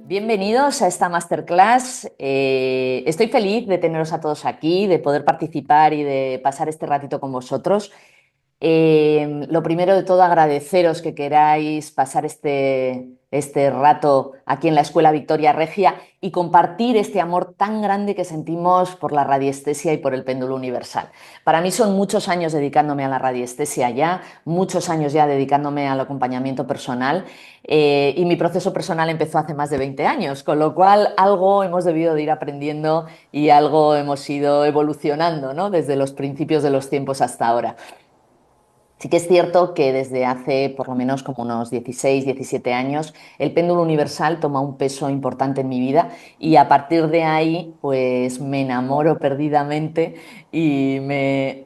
Bienvenidos a esta masterclass. Estoy feliz de teneros a todos aquí, de poder participar y de pasar este ratito con vosotros. Lo primero de todo, agradeceros que queráis pasar este rato aquí en la Escuela Victoria Regia y compartir este amor tan grande que sentimos por la radiestesia y por el péndulo universal. Para mí son muchos años dedicándome a la radiestesia ya, muchos años ya dedicándome al acompañamiento personal, y mi proceso personal empezó hace más de 20 años, con lo cual algo hemos debido de ir aprendiendo y algo hemos ido evolucionando, ¿no? Desde los principios de los tiempos hasta ahora. Sí que es cierto que desde hace por lo menos como unos 16, 17 años el péndulo universal toma un peso importante en mi vida y a partir de ahí pues me enamoro perdidamente y me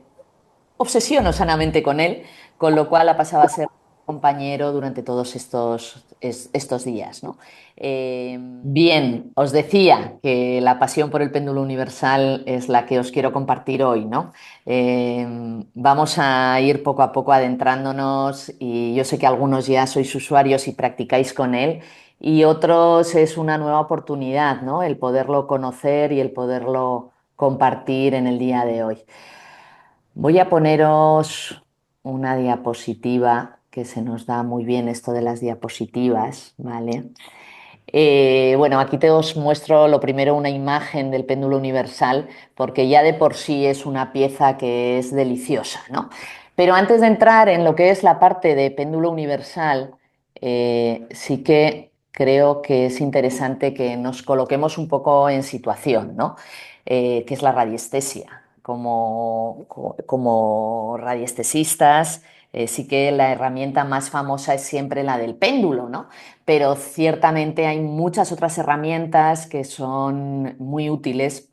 obsesiono sanamente con él, con lo cual ha pasado a ser compañero durante todos estos días, ¿no? Bien, os decía que la pasión por el péndulo universal es la que os quiero compartir hoy, ¿no? Vamos a ir poco a poco adentrándonos y yo sé que algunos ya sois usuarios y practicáis con él y otros es una nueva oportunidad, ¿no? El poderlo conocer y el poderlo compartir en el día de hoy. Voy a poneros una diapositiva que se nos da muy bien esto de las diapositivas, ¿vale? Bueno, aquí te os muestro lo primero una imagen del péndulo universal, porque ya de por sí es una pieza que es deliciosa, ¿no? Pero antes de entrar en lo que es la parte de péndulo universal, sí que creo que es interesante que nos coloquemos un poco en situación, ¿no? ¿Qué es la radiestesia? Como radiestesistas, sí que la herramienta más famosa es siempre la del péndulo, ¿no? Pero ciertamente hay muchas otras herramientas que son muy útiles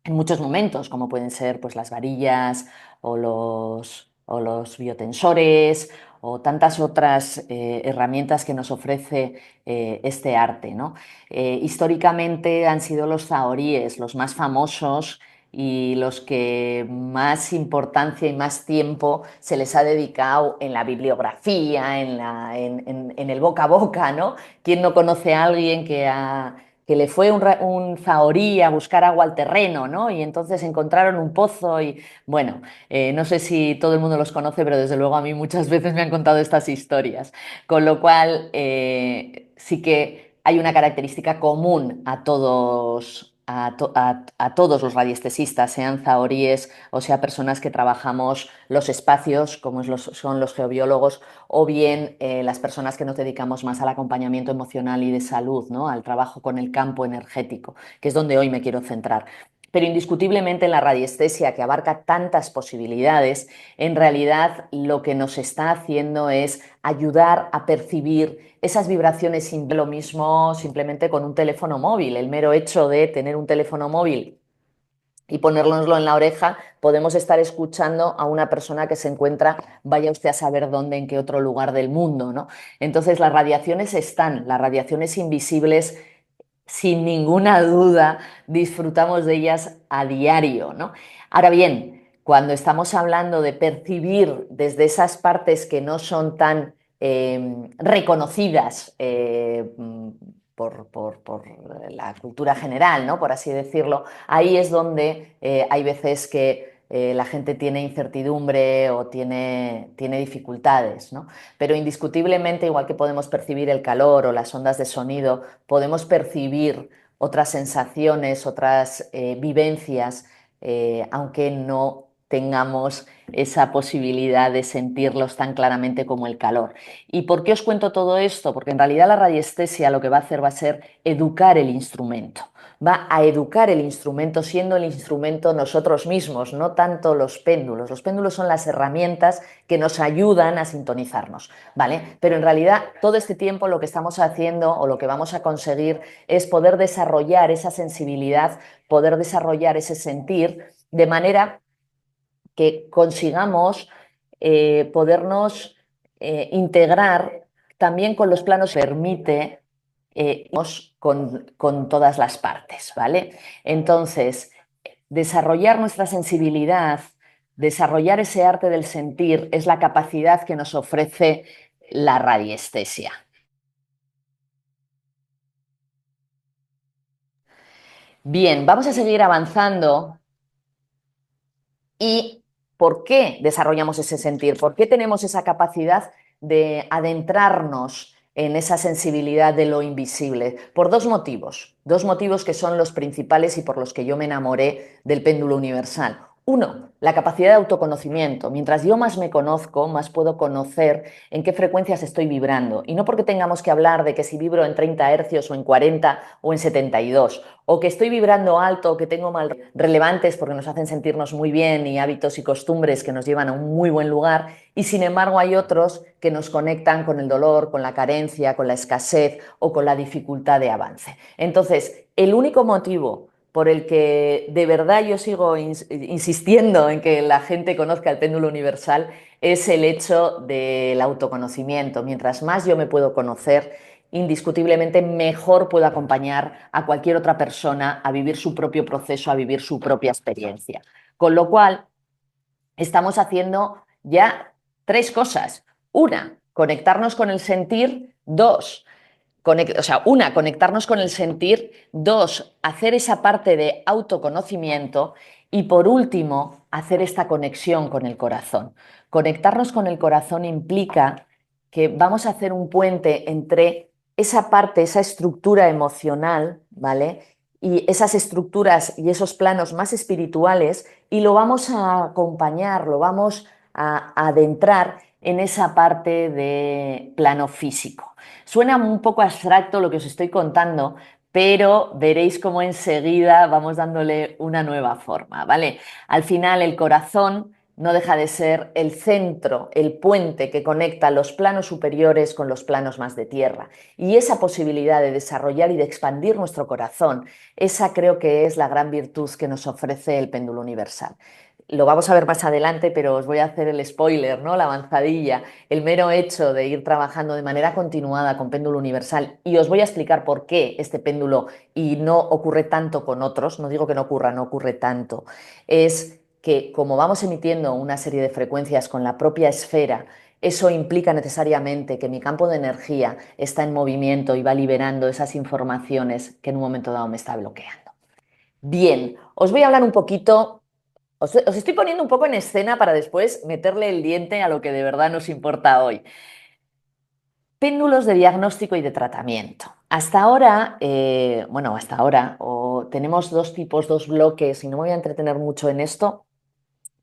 en muchos momentos, como pueden ser pues, las varillas o los biotensores o tantas otras herramientas que nos ofrece este arte, ¿no? Históricamente han sido los zahoríes los más famosos y los que más importancia y más tiempo se les ha dedicado en la bibliografía, en el boca a boca, ¿no? ¿Quién no conoce a alguien que le fue un zahorí a buscar agua al terreno, ¿no? Y entonces encontraron un pozo y, bueno, no sé si todo el mundo los conoce, pero desde luego a mí muchas veces me han contado estas historias. Con lo cual, sí que hay una característica común a todos. A todos los radiestesistas, sean zahoríes o sea personas que trabajamos los espacios, como son los geobiólogos, o bien las personas que nos dedicamos más al acompañamiento emocional y de salud, ¿no? Al trabajo con el campo energético, que es donde hoy me quiero centrar. Pero indiscutiblemente en la radiestesia, que abarca tantas posibilidades, en realidad lo que nos está haciendo es ayudar a percibir esas vibraciones sin lo mismo simplemente con un teléfono móvil. El mero hecho de tener un teléfono móvil y ponérnoslo en la oreja, podemos estar escuchando a una persona que se encuentra, vaya usted a saber dónde, en qué otro lugar del mundo, ¿no? Entonces las radiaciones están, las radiaciones invisibles, sin ninguna duda, disfrutamos de ellas a diario, ¿no? Ahora bien, cuando estamos hablando de percibir desde esas partes que no son tan reconocidas por la cultura general, ¿no? Por así decirlo, ahí es donde hay veces que la gente tiene incertidumbre o tiene dificultades, ¿no? Pero indiscutiblemente, igual que podemos percibir el calor o las ondas de sonido, podemos percibir otras sensaciones, otras vivencias, aunque no tengamos esa posibilidad de sentirlos tan claramente como el calor. ¿Y por qué os cuento todo esto? Porque en realidad la radiestesia lo que va a hacer va a ser educar el instrumento. Va a educar el instrumento siendo el instrumento nosotros mismos, no tanto los péndulos. Los péndulos son las herramientas que nos ayudan a sintonizarnos, ¿vale? Pero en realidad todo este tiempo lo que estamos haciendo o lo que vamos a conseguir es poder desarrollar esa sensibilidad, poder desarrollar ese sentir, de manera que consigamos podernos integrar también con los planos que permite con todas las partes, ¿vale? Entonces, desarrollar nuestra sensibilidad, desarrollar ese arte del sentir es la capacidad que nos ofrece la radiestesia. Bien, vamos a seguir avanzando. ¿Y por qué desarrollamos ese sentir? ¿Por qué tenemos esa capacidad de adentrarnos en esa sensibilidad de lo invisible? Por dos motivos que son los principales y por los que yo me enamoré del péndulo universal. Uno, la capacidad de autoconocimiento. Mientras yo más me conozco, más puedo conocer en qué frecuencias estoy vibrando. Y no porque tengamos que hablar de que si vibro en 30 hercios o en 40 o en 72, o que estoy vibrando alto o que tengo mal relevantes porque nos hacen sentirnos muy bien y hábitos y costumbres que nos llevan a un muy buen lugar, y sin embargo hay otros que nos conectan con el dolor, con la carencia, con la escasez o con la dificultad de avance. Entonces, el único motivo por el que de verdad yo sigo insistiendo en que la gente conozca el péndulo universal es el hecho del autoconocimiento. Mientras más yo me puedo conocer, indiscutiblemente mejor puedo acompañar a cualquier otra persona a vivir su propio proceso, a vivir su propia experiencia. Con lo cual, estamos haciendo ya tres cosas. Una, conectarnos con el sentir. Dos, conectarnos con el sentir. Dos, hacer esa parte de autoconocimiento. Y por último, hacer esta conexión con el corazón. Conectarnos con el corazón implica que vamos a hacer un puente entre esa parte, esa estructura emocional, ¿vale? Y esas estructuras y esos planos más espirituales, y lo vamos a acompañar, lo vamos a adentrar en esa parte de plano físico. Suena un poco abstracto lo que os estoy contando, pero veréis cómo enseguida vamos dándole una nueva forma, ¿vale? Al final el corazón no deja de ser el centro, el puente que conecta los planos superiores con los planos más de tierra. Y esa posibilidad de desarrollar y de expandir nuestro corazón, esa creo que es la gran virtud que nos ofrece el péndulo universal. Lo vamos a ver más adelante, pero os voy a hacer el spoiler, ¿no? La avanzadilla, el mero hecho de ir trabajando de manera continuada con péndulo universal, y os voy a explicar por qué este péndulo y no ocurre tanto con otros, no digo que no ocurra, no ocurre tanto, es que como vamos emitiendo una serie de frecuencias con la propia esfera, eso implica necesariamente que mi campo de energía está en movimiento y va liberando esas informaciones que en un momento dado me está bloqueando. Bien, os voy a hablar un poquito, os estoy poniendo un poco en escena para después meterle el diente a lo que de verdad nos importa hoy. Péndulos de diagnóstico y de tratamiento. Hasta ahora, tenemos dos tipos, dos bloques, y no me voy a entretener mucho en esto,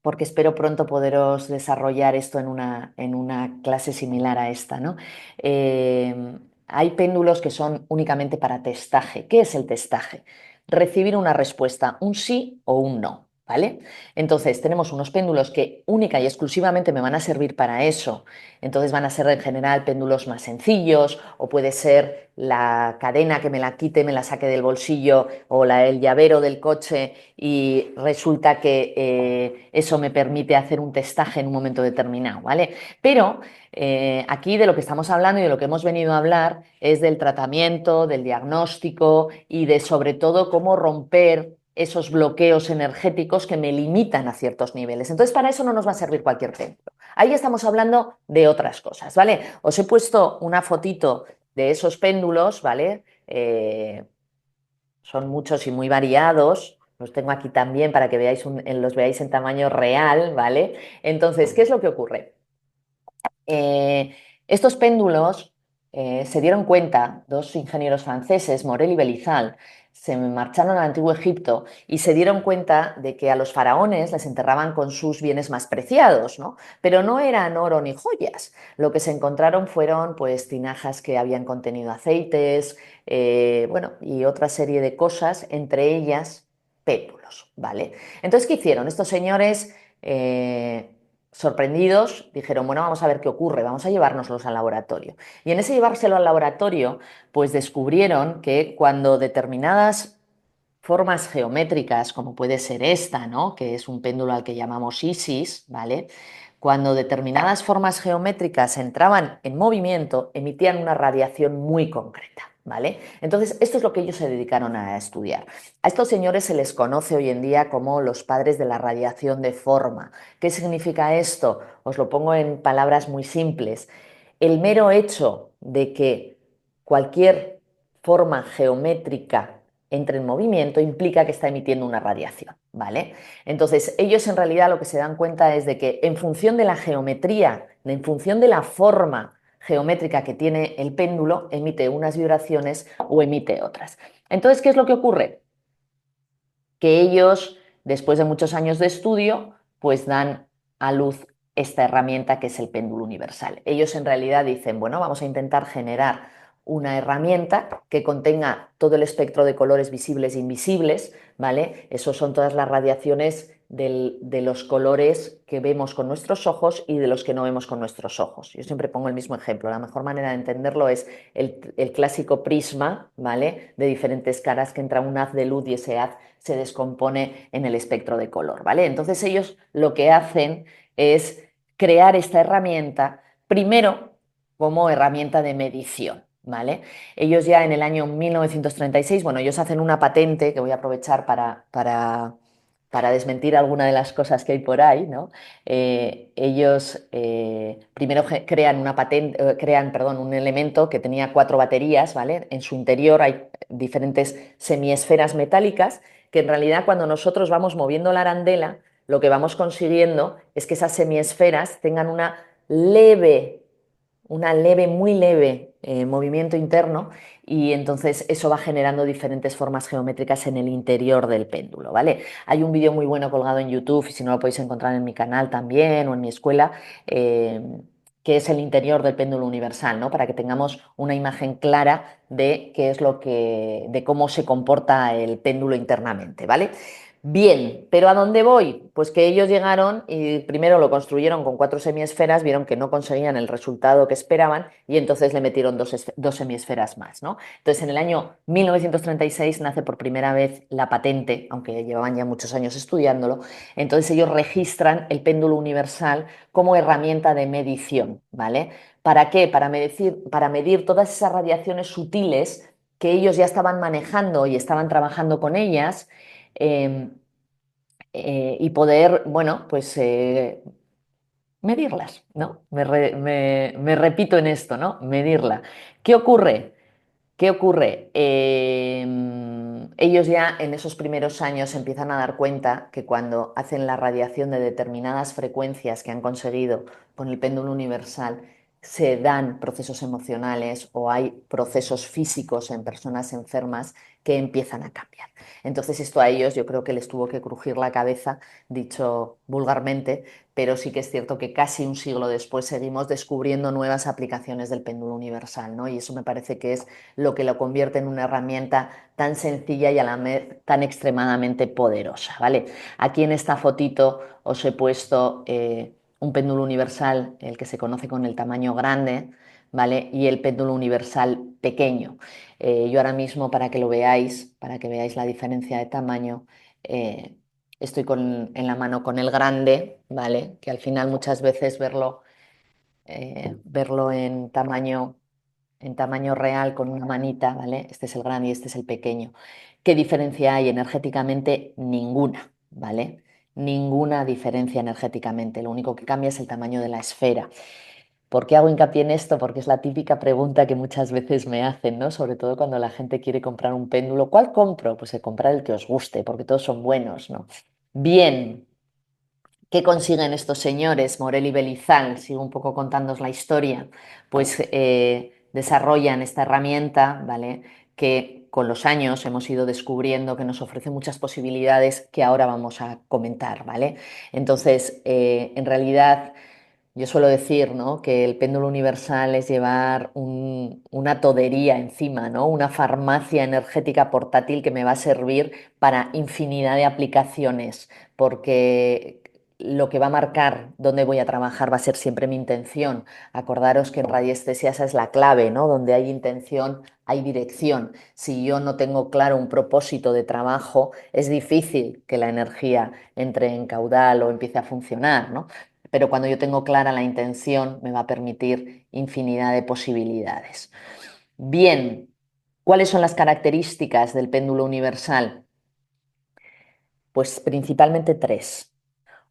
porque espero pronto poderos desarrollar esto en una clase similar a esta, ¿no? Hay péndulos que son únicamente para testaje. ¿Qué es el testaje? Recibir una respuesta, un sí o un no, ¿vale? Entonces, tenemos unos péndulos que única y exclusivamente me van a servir para eso. Entonces van a ser en general péndulos más sencillos, o puede ser la cadena que me la quite, me la saque del bolsillo, o el llavero del coche, y resulta que eso me permite hacer un testaje en un momento determinado, ¿vale? Pero aquí de lo que estamos hablando y de lo que hemos venido a hablar es del tratamiento, del diagnóstico y de sobre todo cómo romper esos bloqueos energéticos que me limitan a ciertos niveles. Entonces, para eso no nos va a servir cualquier péndulo. Ahí estamos hablando de otras cosas, ¿vale? Os he puesto una fotito de esos péndulos, ¿vale? Son muchos y muy variados. Los tengo aquí también para que los veáis en tamaño real, ¿vale? Entonces, ¿qué es lo que ocurre? Estos péndulos se dieron cuenta, dos ingenieros franceses, Morel y Belizal, se marcharon al antiguo Egipto y se dieron cuenta de que a los faraones les enterraban con sus bienes más preciados, ¿no? Pero no eran oro ni joyas. Lo que se encontraron fueron pues tinajas que habían contenido aceites, bueno, y otra serie de cosas, entre ellas péndulos, ¿vale? Entonces, ¿qué hicieron? Estos señores sorprendidos, dijeron, bueno, vamos a ver qué ocurre, vamos a llevárnoslos al laboratorio. Y en ese llevárselo al laboratorio, pues descubrieron que cuando determinadas formas geométricas, como puede ser esta, ¿no? Que es un péndulo al que llamamos Isis, ¿vale? Cuando determinadas formas geométricas entraban en movimiento, emitían una radiación muy concreta. ¿vale? Entonces, esto es lo que ellos se dedicaron a estudiar. A estos señores se les conoce hoy en día como los padres de la radiación de forma. ¿Qué significa esto? Os lo pongo en palabras muy simples. El mero hecho de que cualquier forma geométrica entre en movimiento implica que está emitiendo una radiación, ¿vale? Entonces, ellos en realidad lo que se dan cuenta es de que en función de la geometría, en función de la forma geométrica que tiene el péndulo, emite unas vibraciones o emite otras. Entonces, ¿qué es lo que ocurre? Que ellos, después de muchos años de estudio, pues dan a luz esta herramienta que es el péndulo universal. Ellos en realidad dicen, bueno, vamos a intentar generar una herramienta que contenga todo el espectro de colores visibles e invisibles, ¿vale? Esos son todas las radiaciones de los colores que vemos con nuestros ojos y de los que no vemos con nuestros ojos. Yo siempre pongo el mismo ejemplo. La mejor manera de entenderlo es el clásico prisma, ¿vale? De diferentes caras que entra un haz de luz y ese haz se descompone en el espectro de color, ¿vale? Entonces ellos lo que hacen es crear esta herramienta primero como herramienta de medición, ¿vale? Ellos ya en el año 1936, bueno, ellos hacen una patente que voy a aprovechar para desmentir alguna de las cosas que hay por ahí, ¿no? Ellos primero crean una patente, crean, perdón, un elemento que tenía 4 baterías, ¿vale? En su interior hay diferentes semiesferas metálicas que en realidad cuando nosotros vamos moviendo la arandela, lo que vamos consiguiendo es que esas semiesferas tengan muy leve movimiento interno y entonces eso va generando diferentes formas geométricas en el interior del péndulo, ¿vale? Hay un vídeo muy bueno colgado en YouTube y si no lo podéis encontrar en mi canal también o en mi escuela, eh, que es el interior del péndulo universal, ¿no? Para que tengamos una imagen clara de qué es de cómo se comporta el péndulo internamente, ¿vale? Bien, pero ¿a dónde voy? Pues que ellos llegaron y primero lo construyeron con 4 semiesferas, vieron que no conseguían el resultado que esperaban y entonces le metieron dos semiesferas más, ¿no? Entonces en el año 1936 nace por primera vez la patente, aunque llevaban ya muchos años estudiándolo, entonces ellos registran el péndulo universal como herramienta de medición, ¿vale? ¿Para qué? Para medir todas esas radiaciones sutiles que ellos ya estaban manejando y estaban trabajando con ellas eh, y poder, bueno, pues medirlas, ¿no? Me repito en esto, ¿no? Medirla. ¿Qué ocurre? ¿Qué ocurre? Ellos ya en esos primeros años empiezan a dar cuenta que cuando hacen la radiación de determinadas frecuencias que han conseguido con el péndulo universal, se dan procesos emocionales o hay procesos físicos en personas enfermas que empiezan a cambiar. Entonces esto a ellos yo creo que les tuvo que crujir la cabeza, dicho vulgarmente, pero sí que es cierto que casi un siglo después seguimos descubriendo nuevas aplicaciones del péndulo universal, ¿no? Y eso me parece que es lo que lo convierte en una herramienta tan sencilla y a la vez tan extremadamente poderosa, ¿vale? Aquí en esta fotito os he puesto un péndulo universal, el que se conoce con el tamaño grande, ¿vale? Y el péndulo universal pequeño. Yo ahora mismo, para que lo veáis, para que veáis la diferencia de tamaño, eh, estoy en la mano con el grande, ¿vale? Que al final muchas veces verlo en tamaño real con una manita, ¿vale? Este es el grande y este es el pequeño. ¿Qué diferencia hay energéticamente? Ninguna, ¿vale? Ninguna diferencia energéticamente. Lo único que cambia es el tamaño de la esfera. ¿Por qué hago hincapié en esto? Porque es la típica pregunta que muchas veces me hacen, ¿no? Sobre todo cuando la gente quiere comprar un péndulo. ¿Cuál compro? Pues comprar el que os guste, porque todos son buenos, ¿no? Bien, ¿qué consiguen estos señores, Morel y Belizal? Sigo un poco contándoos la historia. Pues desarrollan esta herramienta, ¿vale? Que con los años hemos ido descubriendo que nos ofrece muchas posibilidades que ahora vamos a comentar, ¿vale? Entonces, en realidad, yo suelo decir, ¿no? Que el péndulo universal es llevar una todería encima, ¿no? Una farmacia energética portátil que me va a servir para infinidad de aplicaciones, porque lo que va a marcar dónde voy a trabajar va a ser siempre mi intención. Acordaros que en radiestesia esa es la clave, ¿no? Donde hay intención, hay dirección. Si yo no tengo claro un propósito de trabajo, es difícil que la energía entre en caudal o empiece a funcionar, ¿no? Pero cuando yo tengo clara la intención, me va a permitir infinidad de posibilidades. Bien, ¿Cuáles son las características del péndulo universal? Pues principalmente tres.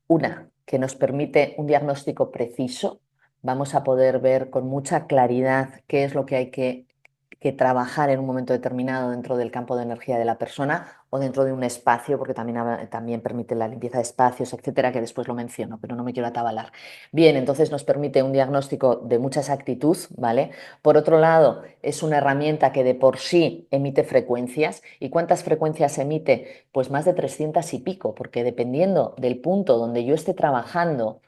Una, que nos permite un diagnóstico preciso. Vamos a poder ver con mucha claridad qué es lo que hay que trabajar en un momento determinado dentro del campo de energía de la persona o dentro de un espacio, porque también permite la limpieza de espacios, etcétera, que después lo menciono, pero no me quiero atabalar. Bien, entonces nos permite un diagnóstico de mucha exactitud, ¿vale? Por otro lado, es una herramienta que de por sí emite frecuencias. ¿Y cuántas frecuencias emite? Pues más de 300 y pico, porque dependiendo del punto donde yo esté trabajando,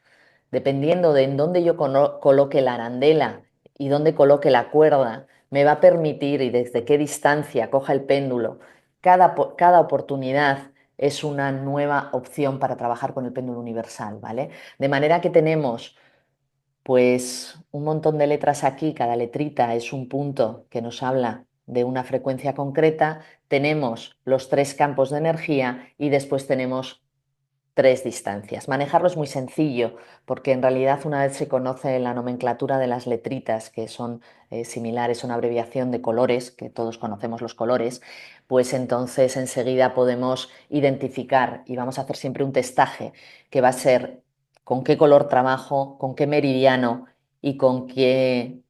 dependiendo de en dónde yo coloque la arandela y dónde coloque la cuerda, me va a permitir y desde qué distancia coja el péndulo, cada oportunidad es una nueva opción para trabajar con el péndulo universal, ¿vale? De manera que tenemos pues un montón de letras aquí, cada letrita es un punto que nos habla de una frecuencia concreta, tenemos los tres campos de energía y después tenemos tres distancias. Manejarlo es muy sencillo porque en realidad una vez se conoce la nomenclatura de las letritas, que son similares a una abreviación de colores, que todos conocemos los colores, pues entonces enseguida podemos identificar y vamos a hacer siempre un testaje que va a ser con qué color trabajo, con qué meridiano y con qué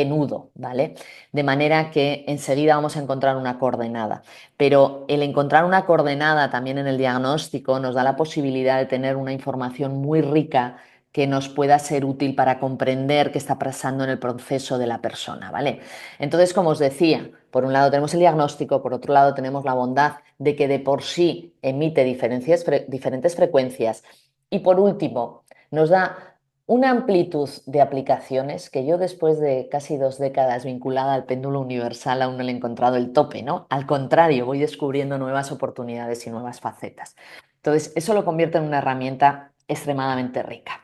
nudo, ¿vale? De manera que enseguida vamos a encontrar una coordenada. Pero el encontrar una coordenada también en el diagnóstico nos da la posibilidad de tener una información muy rica que nos pueda ser útil para comprender qué está pasando en el proceso de la persona, ¿vale? Entonces, como os decía, por un lado tenemos el diagnóstico, por otro lado tenemos la bondad de que de por sí emite diferentes frecuencias y por último nos da una amplitud de aplicaciones que yo después de casi 2 décadas vinculada al péndulo universal aún no le he encontrado el tope, ¿no? Al contrario, voy descubriendo nuevas oportunidades y nuevas facetas. Entonces, eso lo convierte en una herramienta extremadamente rica.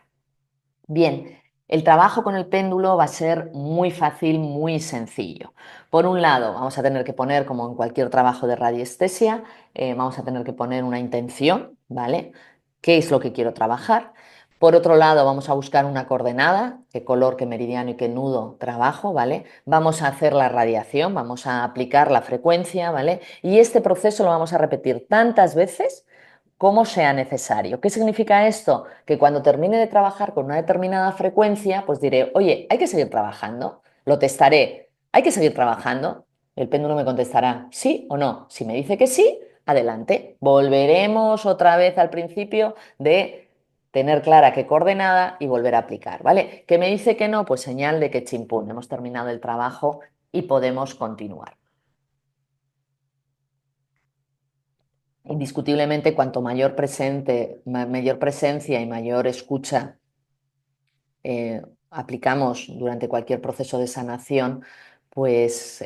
Bien, el trabajo con el péndulo va a ser muy fácil, muy sencillo. Por un lado, vamos a tener que poner, como en cualquier trabajo de radiestesia, vamos a tener que poner una intención, ¿vale? ¿Qué es lo que quiero trabajar? Por otro lado, vamos a buscar una coordenada, qué color, qué meridiano y qué nudo trabajo, ¿vale? Vamos a hacer la radiación, vamos a aplicar la frecuencia, ¿vale? Y este proceso lo vamos a repetir tantas veces como sea necesario. ¿Qué significa esto? Que cuando termine de trabajar con una determinada frecuencia, pues diré, oye, hay que seguir trabajando, lo testaré, hay que seguir trabajando. El péndulo me contestará sí o no. Si me dice que sí, adelante. Volveremos otra vez al principio de tener clara qué coordenada y volver a aplicar, ¿vale? Que me dice que no, pues señal de que chimpún, hemos terminado el trabajo y podemos continuar. Indiscutiblemente, cuanto mayor presencia y mayor escucha aplicamos durante cualquier proceso de sanación, pues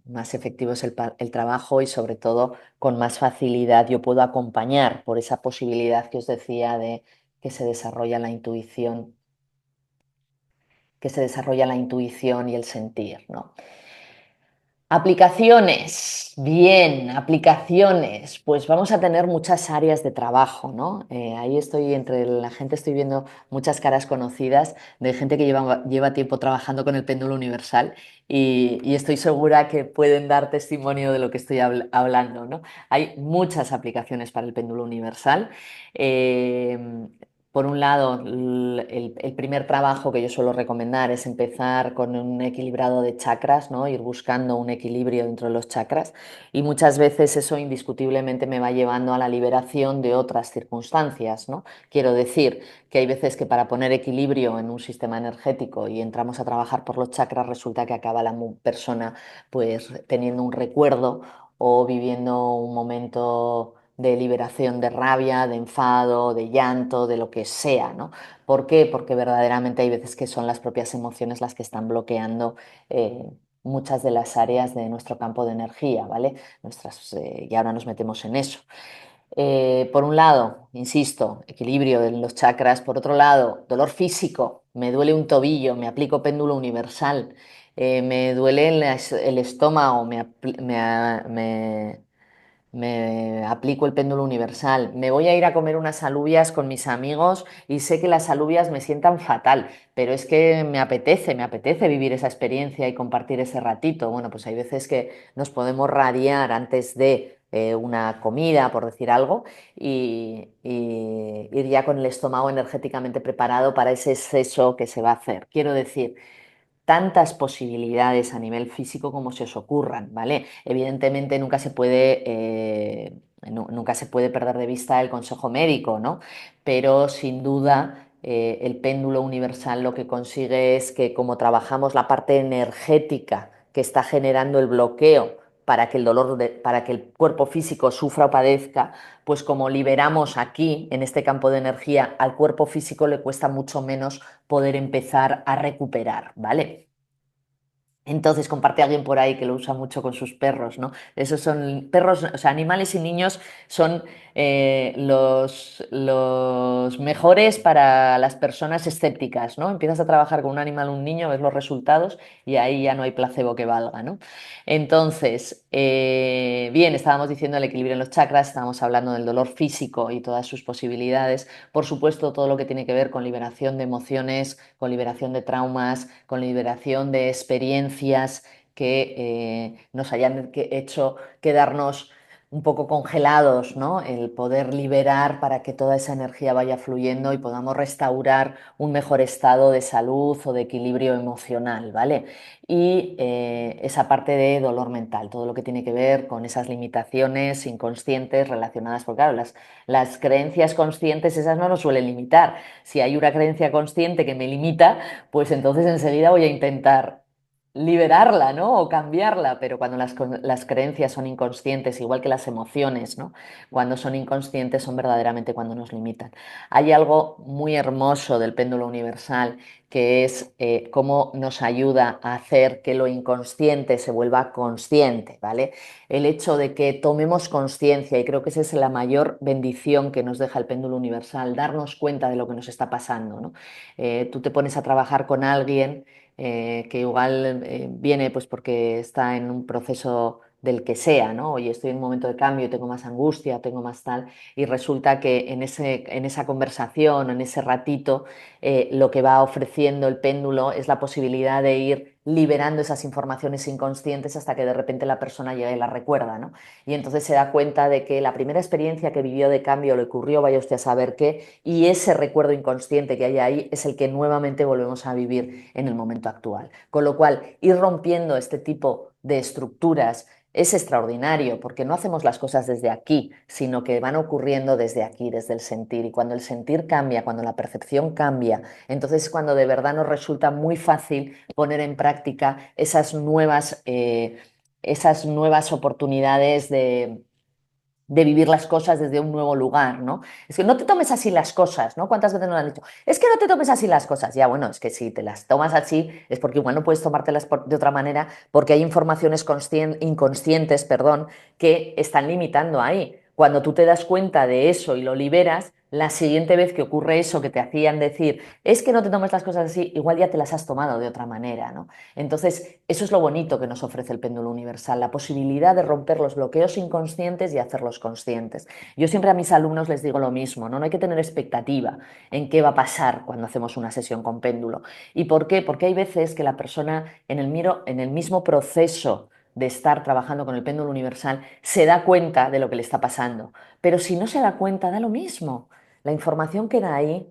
más efectivo es el trabajo y sobre todo con más facilidad yo puedo acompañar por esa posibilidad que os decía de que se desarrolla la intuición, que se desarrolla la intuición y el sentir, ¿no? Aplicaciones, bien, aplicaciones, pues vamos a tener muchas áreas de trabajo, ¿no? Ahí estoy, entre la gente estoy viendo muchas caras conocidas de gente que lleva tiempo trabajando con el péndulo universal y estoy segura que pueden dar testimonio de lo que estoy hablando, ¿no? Hay muchas aplicaciones para el péndulo universal. Eh, por un lado, el primer trabajo que yo suelo recomendar es empezar con un equilibrado de chakras, ¿no? Ir buscando un equilibrio dentro de los chakras y muchas veces eso indiscutiblemente me va llevando a la liberación de otras circunstancias, ¿no? Quiero decir que hay veces que para poner equilibrio en un sistema energético y entramos a trabajar por los chakras resulta que acaba la persona pues teniendo un recuerdo o viviendo un momento de liberación de rabia, de enfado, de llanto, de lo que sea, ¿no? ¿Por qué? Porque verdaderamente hay veces que son las propias emociones las que están bloqueando muchas de las áreas de nuestro campo de energía, ¿vale? Y ahora nos metemos en eso. Por un lado, insisto, equilibrio en los chakras. Por otro lado, dolor físico. Me duele un tobillo, me aplico péndulo universal. Me duele el estómago, me me aplico el péndulo universal. Me voy a ir a comer unas alubias con mis amigos y sé que las alubias me sientan fatal, pero es que me apetece vivir esa experiencia y compartir ese ratito. Bueno, pues hay veces que nos podemos radiar antes de una comida, por decir algo, y ir ya con el estómago energéticamente preparado para ese exceso que se va a hacer. Quiero decir, tantas posibilidades a nivel físico como se os ocurran, ¿vale? Evidentemente nunca se puede perder de vista el consejo médico, ¿no? Pero sin duda el péndulo universal lo que consigue es que como trabajamos la parte energética que está generando el bloqueo para que para que el cuerpo físico sufra o padezca, pues como liberamos aquí, en este campo de energía, al cuerpo físico le cuesta mucho menos poder empezar a recuperar, ¿vale? Entonces comparte alguien por ahí que lo usa mucho con sus perros, ¿no? Esos son perros, o sea, animales y niños son los mejores para las personas escépticas, ¿no? Empiezas a trabajar con un animal o un niño, ves los resultados y ahí ya no hay placebo que valga, ¿no? Entonces, bien, estábamos diciendo el equilibrio en los chakras, estábamos hablando del dolor físico y todas sus posibilidades, por supuesto, todo lo que tiene que ver con liberación de emociones, con liberación de traumas, con liberación de experiencias que nos hayan hecho quedarnos un poco congelados, ¿no? El poder liberar para que toda esa energía vaya fluyendo y podamos restaurar un mejor estado de salud o de equilibrio emocional, ¿vale? Y esa parte de dolor mental, todo lo que tiene que ver con esas limitaciones inconscientes relacionadas, porque claro, las creencias conscientes esas no nos suelen limitar. Si hay una creencia consciente que me limita, pues entonces enseguida voy a intentar liberarla, ¿no? O cambiarla, pero cuando las creencias son inconscientes, igual que las emociones, ¿no? Cuando son inconscientes son verdaderamente cuando nos limitan. Hay algo muy hermoso del péndulo universal que es cómo nos ayuda a hacer que lo inconsciente se vuelva consciente, ¿vale? El hecho de que tomemos conciencia, y creo que esa es la mayor bendición que nos deja el péndulo universal, darnos cuenta de lo que nos está pasando, ¿no? Tú te pones a trabajar con alguien que igual viene pues porque está en un proceso del que sea, ¿no? Oye, estoy en un momento de cambio, tengo más angustia, tengo más tal, y resulta que en esa conversación, en ese ratito, lo que va ofreciendo el péndulo es la posibilidad de ir liberando esas informaciones inconscientes hasta que de repente la persona llega y la recuerda, ¿no? Y entonces se da cuenta de que la primera experiencia que vivió de cambio le ocurrió, vaya usted a saber qué, y ese recuerdo inconsciente que hay ahí es el que nuevamente volvemos a vivir en el momento actual. Con lo cual, ir rompiendo este tipo de estructuras es extraordinario porque no hacemos las cosas desde aquí, sino que van ocurriendo desde aquí, desde el sentir. Y cuando el sentir cambia, cuando la percepción cambia, entonces es cuando de verdad nos resulta muy fácil poner en práctica esas nuevas oportunidades de vivir las cosas desde un nuevo lugar, ¿no? Es que no te tomes así las cosas, ¿no? ¿Cuántas veces nos han dicho? Es que no te tomes así las cosas. Ya, bueno, es que si te las tomas así es porque igual no puedes tomártelas de otra manera porque hay informaciones inconscientes, perdón, que están limitando ahí. Cuando tú te das cuenta de eso y lo liberas, la siguiente vez que ocurre eso que te hacían decir, es que no te tomes las cosas así, igual ya te las has tomado de otra manera, ¿no? Entonces, eso es lo bonito que nos ofrece el péndulo universal, la posibilidad de romper los bloqueos inconscientes y hacerlos conscientes. Yo siempre a mis alumnos les digo lo mismo, ¿no? No hay que tener expectativa en qué va a pasar cuando hacemos una sesión con péndulo. ¿Y por qué? Porque hay veces que la persona en el mismo proceso de estar trabajando con el péndulo universal se da cuenta de lo que le está pasando. Pero si no se da cuenta, da lo mismo. La información queda ahí,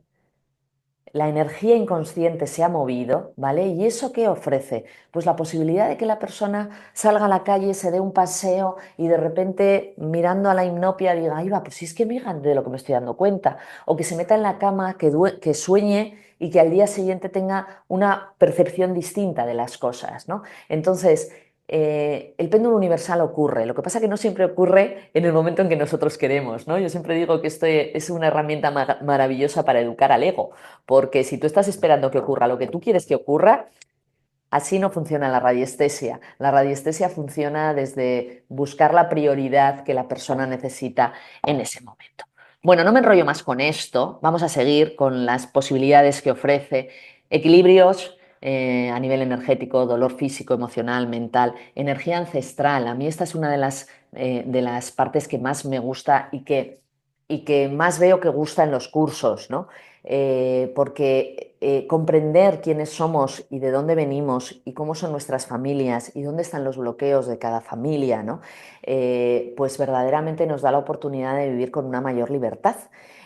la energía inconsciente se ha movido, ¿vale? ¿Y eso qué ofrece? Pues la posibilidad de que la persona salga a la calle, se dé un paseo y de repente mirando a la hipnopia diga, ay va, pues si es que fíjate de lo que me estoy dando cuenta. O que se meta en la cama, que sueñe y que al día siguiente tenga una percepción distinta de las cosas, ¿no? Entonces, el péndulo universal ocurre, lo que pasa que no siempre ocurre en el momento en que nosotros queremos, ¿no? Yo siempre digo que esto es una herramienta maravillosa para educar al ego, porque si tú estás esperando que ocurra lo que tú quieres que ocurra, así no funciona la radiestesia. La radiestesia funciona desde buscar la prioridad que la persona necesita en ese momento. Bueno, no me enrollo más con esto, vamos a seguir con las posibilidades que ofrece, equilibrios, a nivel energético, dolor físico, emocional, mental, energía ancestral. A mí esta es una de las partes que más me gusta y que más veo que gusta en los cursos, ¿no? Porque comprender quiénes somos y de dónde venimos y cómo son nuestras familias y dónde están los bloqueos de cada familia, ¿no? Pues verdaderamente nos da la oportunidad de vivir con una mayor libertad.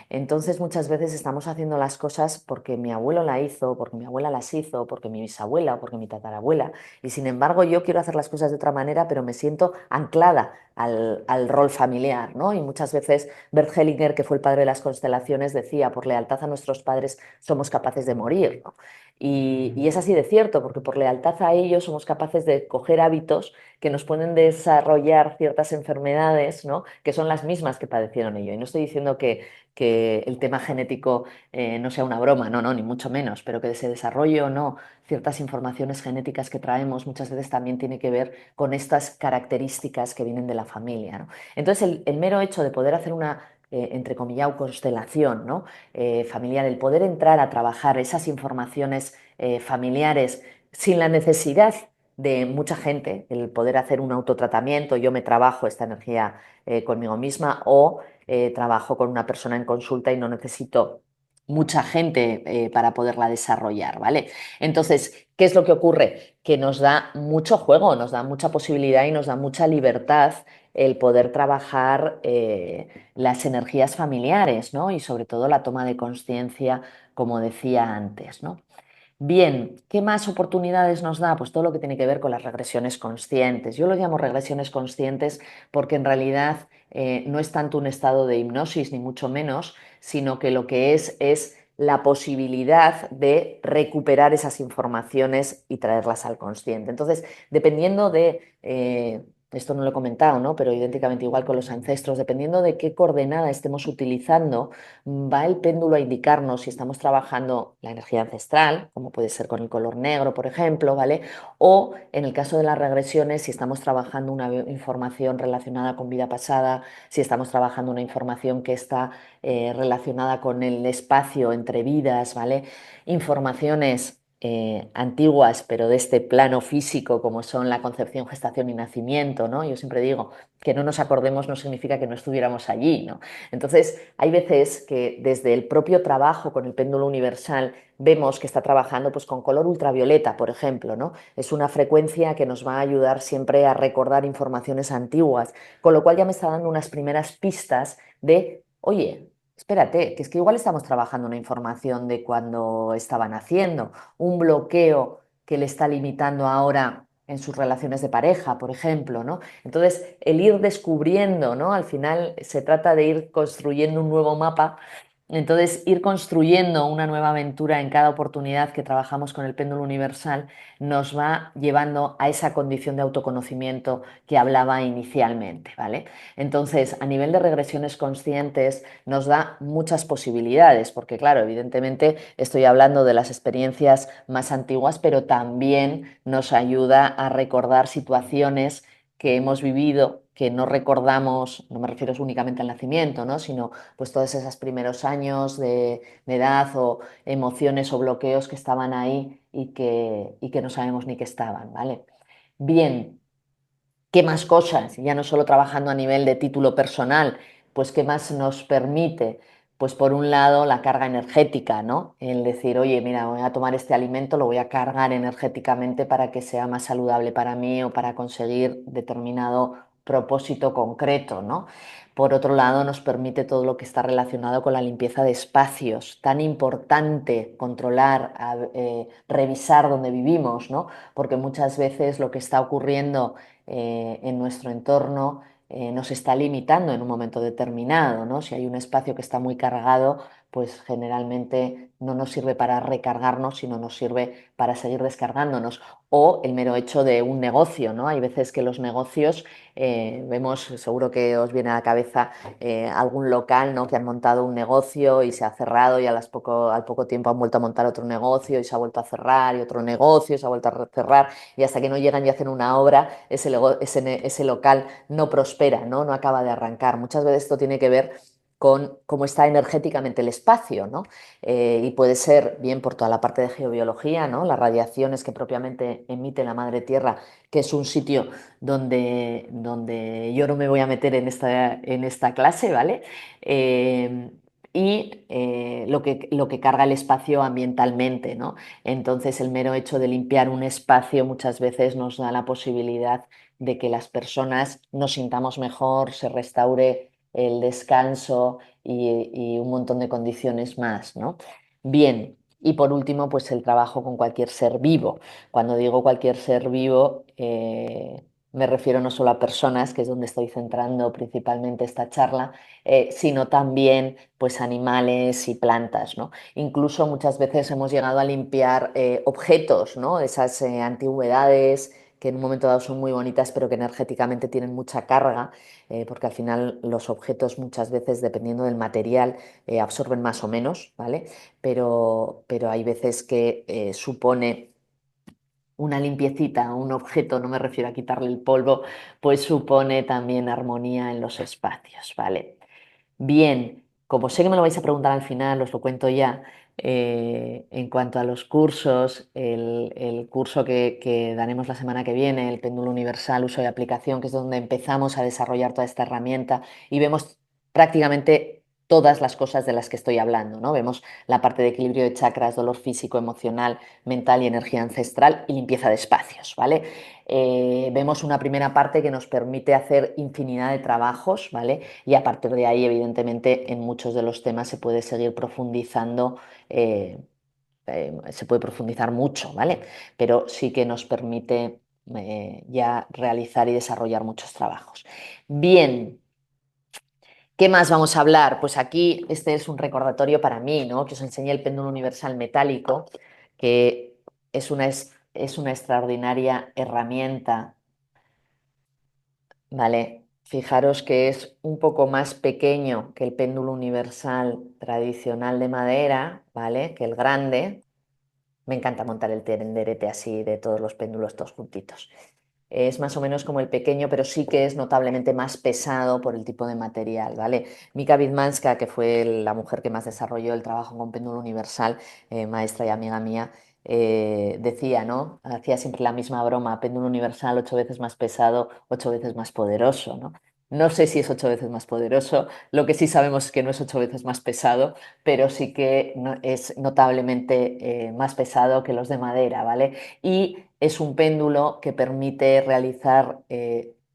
Entonces muchas veces estamos haciendo las cosas porque mi abuelo la hizo, porque mi abuela las hizo, porque mi bisabuela o porque mi tatarabuela, y sin embargo yo quiero hacer las cosas de otra manera, pero me siento anclada al rol familiar, ¿no? Y muchas veces Bert Hellinger, que fue el padre de las constelaciones, decía, por lealtad a nuestros padres somos capaces de morir, ¿no? Y es así de cierto, porque por lealtad a ellos somos capaces de coger hábitos que nos pueden desarrollar ciertas enfermedades, ¿no? Que son las mismas que padecieron ellos. Y no estoy diciendo que el tema genético no sea una broma, no, no, ni mucho menos, pero que se desarrolle o no ciertas informaciones genéticas que traemos muchas veces también tiene que ver con estas características que vienen de la familia, ¿no? Entonces, el mero hecho de poder hacer una entre comillas, constelación, ¿no? Familiar, el poder entrar a trabajar esas informaciones familiares sin la necesidad de mucha gente, el poder hacer un autotratamiento, yo me trabajo esta energía conmigo misma o trabajo con una persona en consulta y no necesito mucha gente para poderla desarrollar, ¿vale? Entonces, ¿qué es lo que ocurre? Que nos da mucho juego, nos da mucha posibilidad y nos da mucha libertad el poder trabajar las energías familiares, ¿no? Y sobre todo la toma de conciencia, como decía antes, ¿no? Bien, ¿qué más oportunidades nos da? Pues todo lo que tiene que ver con las regresiones conscientes. Yo lo llamo regresiones conscientes porque en realidad no es tanto un estado de hipnosis, ni mucho menos, sino que lo que es la posibilidad de recuperar esas informaciones y traerlas al consciente. Entonces, dependiendo esto no lo he comentado, ¿no? Pero idénticamente igual con los ancestros, dependiendo de qué coordenada estemos utilizando, va el péndulo a indicarnos si estamos trabajando la energía ancestral, como puede ser con el color negro, por ejemplo, ¿vale? O en el caso de las regresiones, si estamos trabajando una información relacionada con vida pasada, si estamos trabajando una información que está relacionada con el espacio entre vidas, ¿vale? Informaciones antiguas, pero de este plano físico, como son la concepción, gestación y nacimiento, ¿no? Yo siempre digo que no nos acordemos no significa que no estuviéramos allí, ¿no? Entonces, hay veces que desde el propio trabajo con el péndulo universal vemos que está trabajando pues, con color ultravioleta, por ejemplo, ¿no? Es una frecuencia que nos va a ayudar siempre a recordar informaciones antiguas, con lo cual ya me está dando unas primeras pistas de, oye, espérate, que es que igual estamos trabajando una información de cuando estaban haciendo, un bloqueo que le está limitando ahora en sus relaciones de pareja, por ejemplo, ¿no? Entonces, el ir descubriendo, ¿no? Al final se trata de ir construyendo un nuevo mapa. Entonces, ir construyendo una nueva aventura en cada oportunidad que trabajamos con el péndulo universal nos va llevando a esa condición de autoconocimiento que hablaba inicialmente, ¿vale? Entonces, a nivel de regresiones conscientes, nos da muchas posibilidades, porque claro, evidentemente estoy hablando de las experiencias más antiguas, pero también nos ayuda a recordar situaciones que hemos vivido, que no recordamos, no me refiero únicamente al nacimiento, ¿no? Sino pues todos esos primeros años de edad o emociones o bloqueos que estaban ahí y que no sabemos ni que estaban, ¿vale? Bien, ¿qué más cosas? Ya no solo trabajando a nivel de título personal, pues ¿qué más nos permite? Pues por un lado la carga energética, ¿no? El decir, oye, mira, voy a tomar este alimento, lo voy a cargar energéticamente para que sea más saludable para mí o para conseguir determinado propósito concreto, ¿no? Por otro lado, nos permite todo lo que está relacionado con la limpieza de espacios, tan importante controlar, revisar dónde vivimos, ¿no? Porque muchas veces lo que está ocurriendo en nuestro entorno nos está limitando en un momento determinado, ¿no? Si hay un espacio que está muy cargado, pues generalmente no nos sirve para recargarnos, sino nos sirve para seguir descargándonos. O el mero hecho de un negocio, ¿no? Hay veces que los negocios, vemos, seguro que os viene a la cabeza algún local, ¿no? Que han montado un negocio y se ha cerrado y al poco tiempo han vuelto a montar otro negocio y se ha vuelto a cerrar y otro negocio y se ha vuelto a cerrar y hasta que no llegan y hacen una obra, ese local no prospera, ¿no? No acaba de arrancar. Muchas veces esto tiene que ver con cómo está energéticamente el espacio, ¿no? Y puede ser bien por toda la parte de geobiología, ¿no? Las radiaciones que propiamente emite la madre tierra, que es un sitio donde yo no me voy a meter en esta clase, ¿vale? Eh, lo que carga el espacio ambientalmente, ¿no? Entonces, el mero hecho de limpiar un espacio muchas veces nos da la posibilidad de que las personas nos sintamos mejor, se restaure el descanso y un montón de condiciones más, ¿no? Bien, y por último, pues el trabajo con cualquier ser vivo. Cuando digo cualquier ser vivo, me refiero no solo a personas, que es donde estoy centrando principalmente esta charla, sino también pues animales y plantas, ¿no? Incluso muchas veces hemos llegado a limpiar objetos, ¿no? Esas antigüedades que en un momento dado son muy bonitas, pero que energéticamente tienen mucha carga, porque al final los objetos muchas veces, dependiendo del material, absorben más o menos, ¿vale? Pero hay veces que supone una limpiecita, un objeto, no me refiero a quitarle el polvo, pues supone también armonía en los espacios, ¿vale? Bien, como sé que me lo vais a preguntar al final, os lo cuento ya. En cuanto a los cursos, el curso que daremos la semana que viene, el péndulo universal, uso y aplicación, que es donde empezamos a desarrollar toda esta herramienta y vemos prácticamente todas las cosas de las que estoy hablando, ¿no? Vemos la parte de equilibrio de chakras, dolor físico, emocional, mental y energía ancestral y limpieza de espacios, ¿vale? Vemos una primera parte que nos permite hacer infinidad de trabajos, ¿vale? Y a partir de ahí, evidentemente, en muchos de los temas se puede seguir profundizando, se puede profundizar mucho, ¿vale? Pero sí que nos permite ya realizar y desarrollar muchos trabajos. Bien. ¿Qué más vamos a hablar? Pues aquí este es un recordatorio para mí, ¿no? Que os enseñé el péndulo universal metálico, que es una extraordinaria herramienta, ¿vale? Fijaros que es un poco más pequeño que el péndulo universal tradicional de madera, ¿vale? Que el grande. Me encanta montar el tenderete así de todos los péndulos todos juntitos. Es más o menos como el pequeño, pero sí que es notablemente más pesado por el tipo de material, ¿vale? Mika Widmanska, que fue la mujer que más desarrolló el trabajo con péndulo universal, maestra y amiga mía, decía, ¿no? Hacía siempre la misma broma, péndulo universal 8 veces más pesado, 8 veces más poderoso, ¿no? No sé si es 8 veces más poderoso, lo que sí sabemos es que no es 8 veces más pesado, pero sí que es notablemente más pesado que los de madera, ¿vale? Y es un péndulo que permite realizar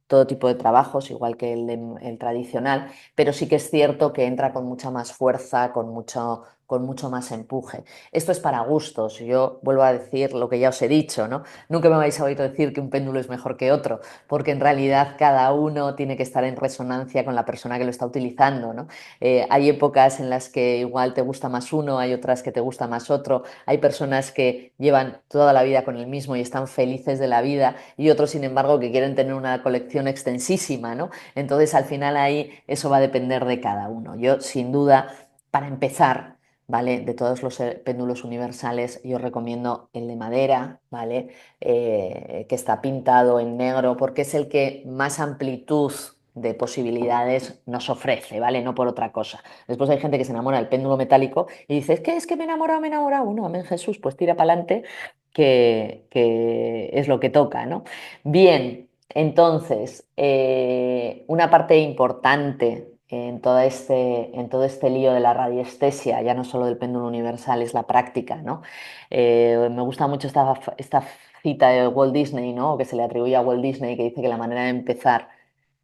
todo tipo de trabajos, igual que el tradicional, pero sí que es cierto que entra con mucha más fuerza, con mucho más empuje. Esto es para gustos, yo vuelvo a decir lo que ya os he dicho, ¿no? Nunca me vais a oír decir que un péndulo es mejor que otro, porque en realidad cada uno tiene que estar en resonancia con la persona que lo está utilizando, ¿no? Hay épocas en las que igual te gusta más uno, hay otras que te gusta más otro, hay personas que llevan toda la vida con el mismo y están felices de la vida y otros, sin embargo, que quieren tener una colección extensísima, ¿no? Entonces, al final ahí eso va a depender de cada uno. Yo, sin duda, para empezar, ¿vale? De todos los péndulos universales, yo recomiendo el de madera, ¿vale? Que está pintado en negro, porque es el que más amplitud de posibilidades nos ofrece, ¿vale? No por otra cosa. Después hay gente que se enamora del péndulo metálico y dice, es que me he enamorado, me he enamorado. Bueno, amén Jesús, pues tira para adelante, que es lo que toca, ¿no? Bien, entonces, una parte importante en todo este lío de la radiestesia, ya no solo del péndulo universal, es la práctica, ¿no? Me gusta mucho esta cita de Walt Disney, ¿no? Que se le atribuye a Walt Disney, que dice que la manera de empezar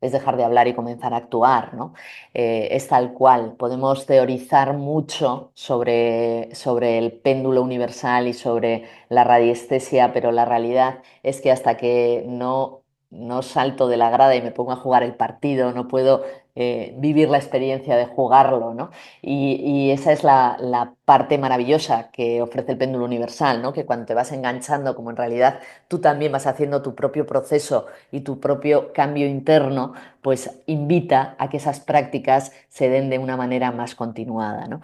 es dejar de hablar y comenzar a actuar, ¿no? Es tal cual. Podemos teorizar mucho sobre el péndulo universal y sobre la radiestesia, pero la realidad es que hasta que no salto de la grada y me pongo a jugar el partido, no puedo vivir la experiencia de jugarlo, ¿no? Y esa es la parte maravillosa que ofrece el péndulo universal, ¿no? Que cuando te vas enganchando, como en realidad tú también vas haciendo tu propio proceso y tu propio cambio interno, pues invita a que esas prácticas se den de una manera más continuada, ¿no?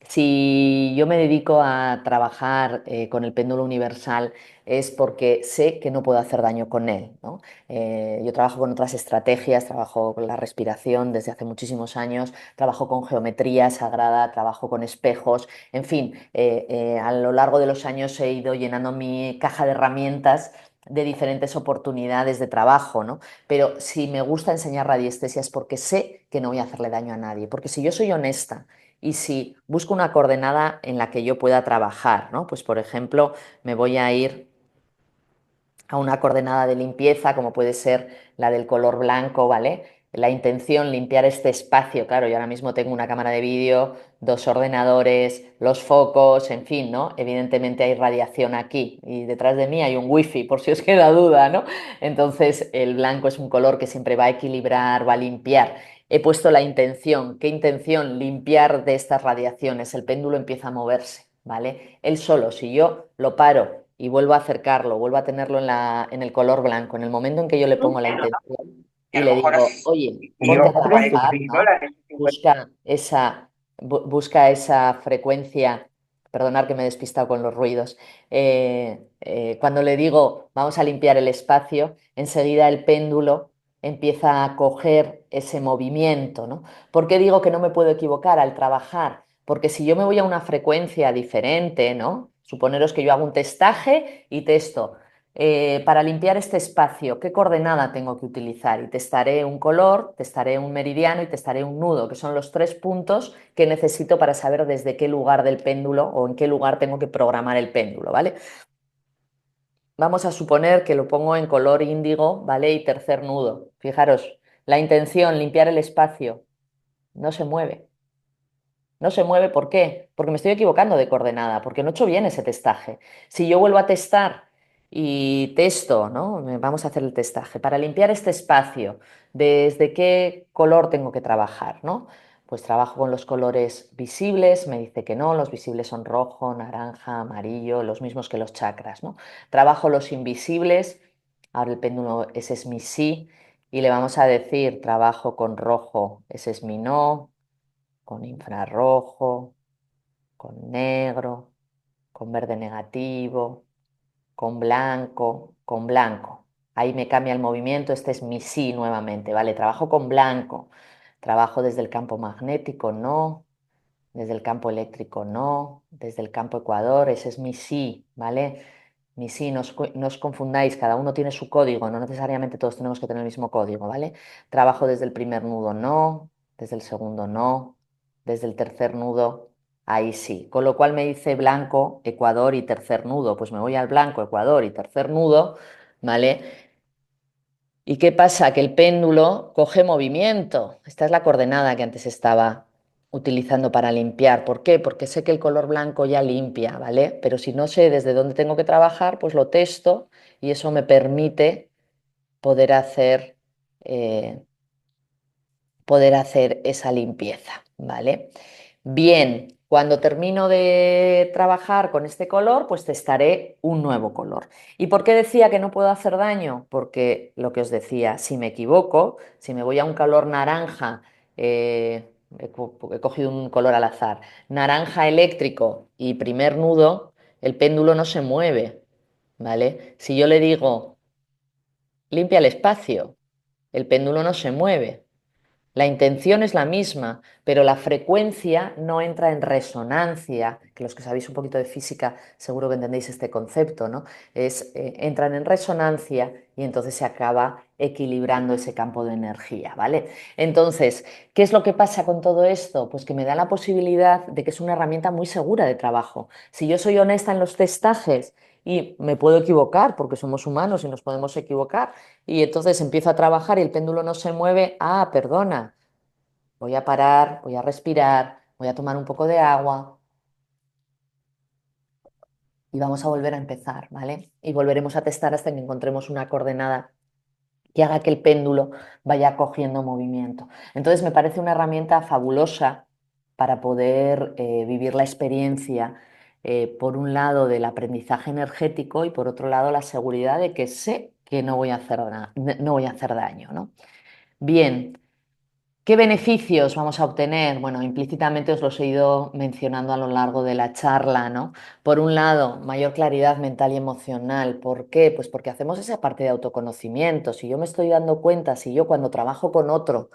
Si yo me dedico a trabajar con el péndulo universal es porque sé que no puedo hacer daño con él, ¿no? Yo trabajo con otras estrategias, trabajo con la respiración desde hace muchísimos años, trabajo con geometría sagrada, trabajo con espejos, en fin, a lo largo de los años he ido llenando mi caja de herramientas de diferentes oportunidades de trabajo, ¿no? Pero si me gusta enseñar radiestesia es porque sé que no voy a hacerle daño a nadie, porque si yo soy honesta, y si busco una coordenada en la que yo pueda trabajar, ¿no? Pues por ejemplo, me voy a ir a una coordenada de limpieza, como puede ser la del color blanco, ¿vale? La intención, limpiar este espacio. Claro, yo ahora mismo tengo una cámara de vídeo, dos ordenadores, los focos, en fin, ¿no? Evidentemente hay radiación aquí y detrás de mí hay un wifi, por si os queda duda, ¿no? Entonces, el blanco es un color que siempre va a equilibrar, va a limpiar. He puesto la intención. ¿Qué intención? Limpiar de estas radiaciones. El péndulo empieza a moverse, ¿vale? Él solo, si yo lo paro y vuelvo a acercarlo, vuelvo a tenerlo en el color blanco, en el momento en que yo le pongo la intención Que a y lo le mejor digo, oye, y ponte yo a compré trabajar, ¿no? $10, 50. Busca esa frecuencia, perdonar que me he despistado con los ruidos. Cuando le digo, vamos a limpiar el espacio, enseguida el péndulo empieza a coger ese movimiento, ¿no? ¿Por qué digo que no me puedo equivocar al trabajar? Porque si yo me voy a una frecuencia diferente, ¿no? Suponeros que yo hago un testaje y testo. Para limpiar este espacio, ¿qué coordenada tengo que utilizar? Y testaré un color, testaré un meridiano y testaré un nudo, que son los tres puntos que necesito para saber desde qué lugar del péndulo o en qué lugar tengo que programar el péndulo, ¿vale? Vamos a suponer que lo pongo en color índigo, ¿vale? Y tercer nudo. Fijaros, la intención, limpiar el espacio, no se mueve. No se mueve, ¿por qué? Porque me estoy equivocando de coordenada, porque no he hecho bien ese testaje. Si yo vuelvo a testar y testo, ¿no? Vamos a hacer el testaje. Para limpiar este espacio, ¿desde qué color tengo que trabajar, ¿no? Pues trabajo con los colores visibles, me dice que no, los visibles son rojo, naranja, amarillo, los mismos que los chakras, ¿no? Trabajo los invisibles, ahora el péndulo, ese es mi sí, y le vamos a decir, trabajo con rojo, ese es mi no, con infrarrojo, con negro, con verde negativo, con blanco, con blanco. Ahí me cambia el movimiento, este es mi sí nuevamente, ¿vale? Trabajo con blanco, trabajo desde el campo magnético, no, desde el campo eléctrico, no, desde el campo ecuador, ese es mi sí, ¿vale? Mi sí, no os confundáis, cada uno tiene su código, no necesariamente todos tenemos que tener el mismo código, ¿vale? Trabajo desde el primer nudo, no, desde el segundo, no, desde el tercer nudo, ahí sí. Con lo cual me dice blanco, ecuador y tercer nudo, pues me voy al blanco, ecuador y tercer nudo, ¿vale? ¿Y qué pasa? Que el péndulo coge movimiento. Esta es la coordenada que antes estaba utilizando para limpiar. ¿Por qué? Porque sé que el color blanco ya limpia, ¿vale? Pero si no sé desde dónde tengo que trabajar, pues lo testo y eso me permite poder hacer, eh, poder hacer esa limpieza, ¿vale? Bien, cuando termino de trabajar con este color, pues testaré un nuevo color. ¿Y por qué decía que no puedo hacer daño? Porque lo que os decía, si me equivoco, si me voy a un color naranja, he cogido un color al azar, naranja eléctrico y primer nudo, el péndulo no se mueve, ¿vale? Si yo le digo, limpia el espacio, el péndulo no se mueve. La intención es la misma, pero la frecuencia no entra en resonancia, que los que sabéis un poquito de física seguro que entendéis este concepto, ¿no? Entran en resonancia y entonces se acaba equilibrando ese campo de energía, ¿vale? Entonces, ¿qué es lo que pasa con todo esto? Pues que me da la posibilidad de que es una herramienta muy segura de trabajo. Si yo soy honesta en los testajes y me puedo equivocar, porque somos humanos y nos podemos equivocar, y entonces empiezo a trabajar y el péndulo no se mueve, ah, perdona, voy a parar, voy a respirar, voy a tomar un poco de agua y vamos a volver a empezar, ¿vale? Y volveremos a testar hasta que encontremos una coordenada que haga que el péndulo vaya cogiendo movimiento. Entonces me parece una herramienta fabulosa para poder vivir la experiencia, por un lado, del aprendizaje energético y por otro lado, la seguridad de que sé que no voy a hacer, no voy a hacer daño, ¿no? Bien. ¿Qué beneficios vamos a obtener? Bueno, implícitamente os los he ido mencionando a lo largo de la charla, ¿no? Por un lado, mayor claridad mental y emocional. ¿Por qué? Pues porque hacemos esa parte de autoconocimiento. Si yo me estoy dando cuenta, si yo cuando trabajo con otro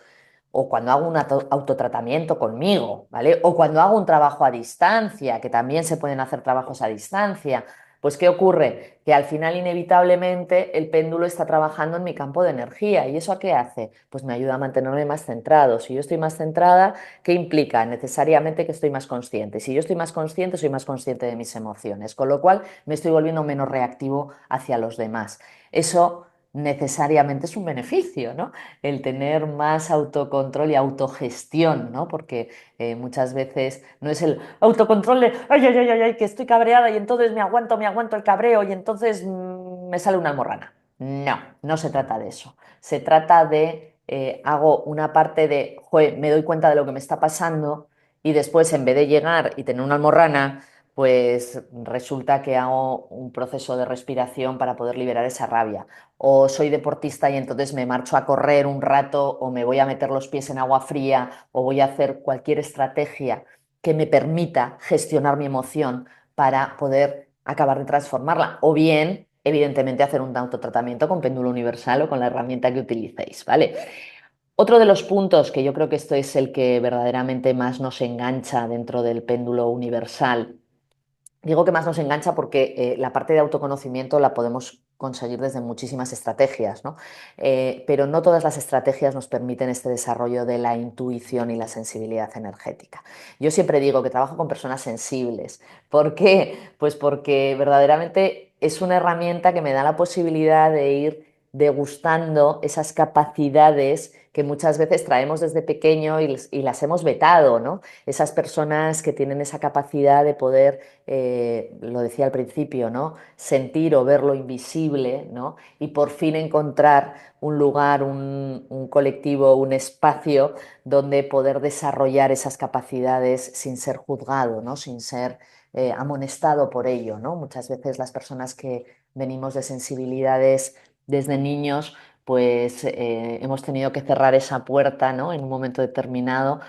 o cuando hago un autotratamiento conmigo, ¿vale? O cuando hago un trabajo a distancia, que también se pueden hacer trabajos a distancia, pues ¿qué ocurre? Que al final inevitablemente el péndulo está trabajando en mi campo de energía. ¿Y eso a qué hace? Pues me ayuda a mantenerme más centrado. Si yo estoy más centrada, ¿qué implica? Necesariamente que estoy más consciente. Si yo estoy más consciente, soy más consciente de mis emociones, con lo cual me estoy volviendo menos reactivo hacia los demás. Eso necesariamente es un beneficio, ¿no? El tener más autocontrol y autogestión, ¿no? Porque muchas veces no es el autocontrol de, ay, ay, ay, ay, ay, que estoy cabreada y entonces me aguanto el cabreo y entonces me sale una almorrana. No, no se trata de eso. Se trata de, hago una parte de, joder, me doy cuenta de lo que me está pasando y después en vez de llegar y tener una almorrana, pues resulta que hago un proceso de respiración para poder liberar esa rabia. O soy deportista y entonces me marcho a correr un rato o me voy a meter los pies en agua fría o voy a hacer cualquier estrategia que me permita gestionar mi emoción para poder acabar de transformarla. O bien, evidentemente, hacer un autotratamiento con péndulo universal o con la herramienta que utilicéis, ¿vale? Otro de los puntos que yo creo que esto es el que verdaderamente más nos engancha dentro del péndulo universal. Digo que más nos engancha porque la parte de autoconocimiento la podemos conseguir desde muchísimas estrategias, ¿no? Pero no todas las estrategias nos permiten este desarrollo de la intuición y la sensibilidad energética. Yo siempre digo que trabajo con personas sensibles. ¿Por qué? Pues porque verdaderamente es una herramienta que me da la posibilidad de ir degustando esas capacidades que muchas veces traemos desde pequeño y las hemos vetado, ¿no? Esas personas que tienen esa capacidad de poder lo decía al principio, ¿no? Sentir o ver lo invisible, ¿no? Y por fin encontrar un lugar, un colectivo, un espacio donde poder desarrollar esas capacidades sin ser juzgado, ¿no? Sin ser amonestado por ello, ¿no? Muchas veces las personas que venimos de sensibilidades desde niños, pues hemos tenido que cerrar esa puerta, ¿no? En un momento determinado,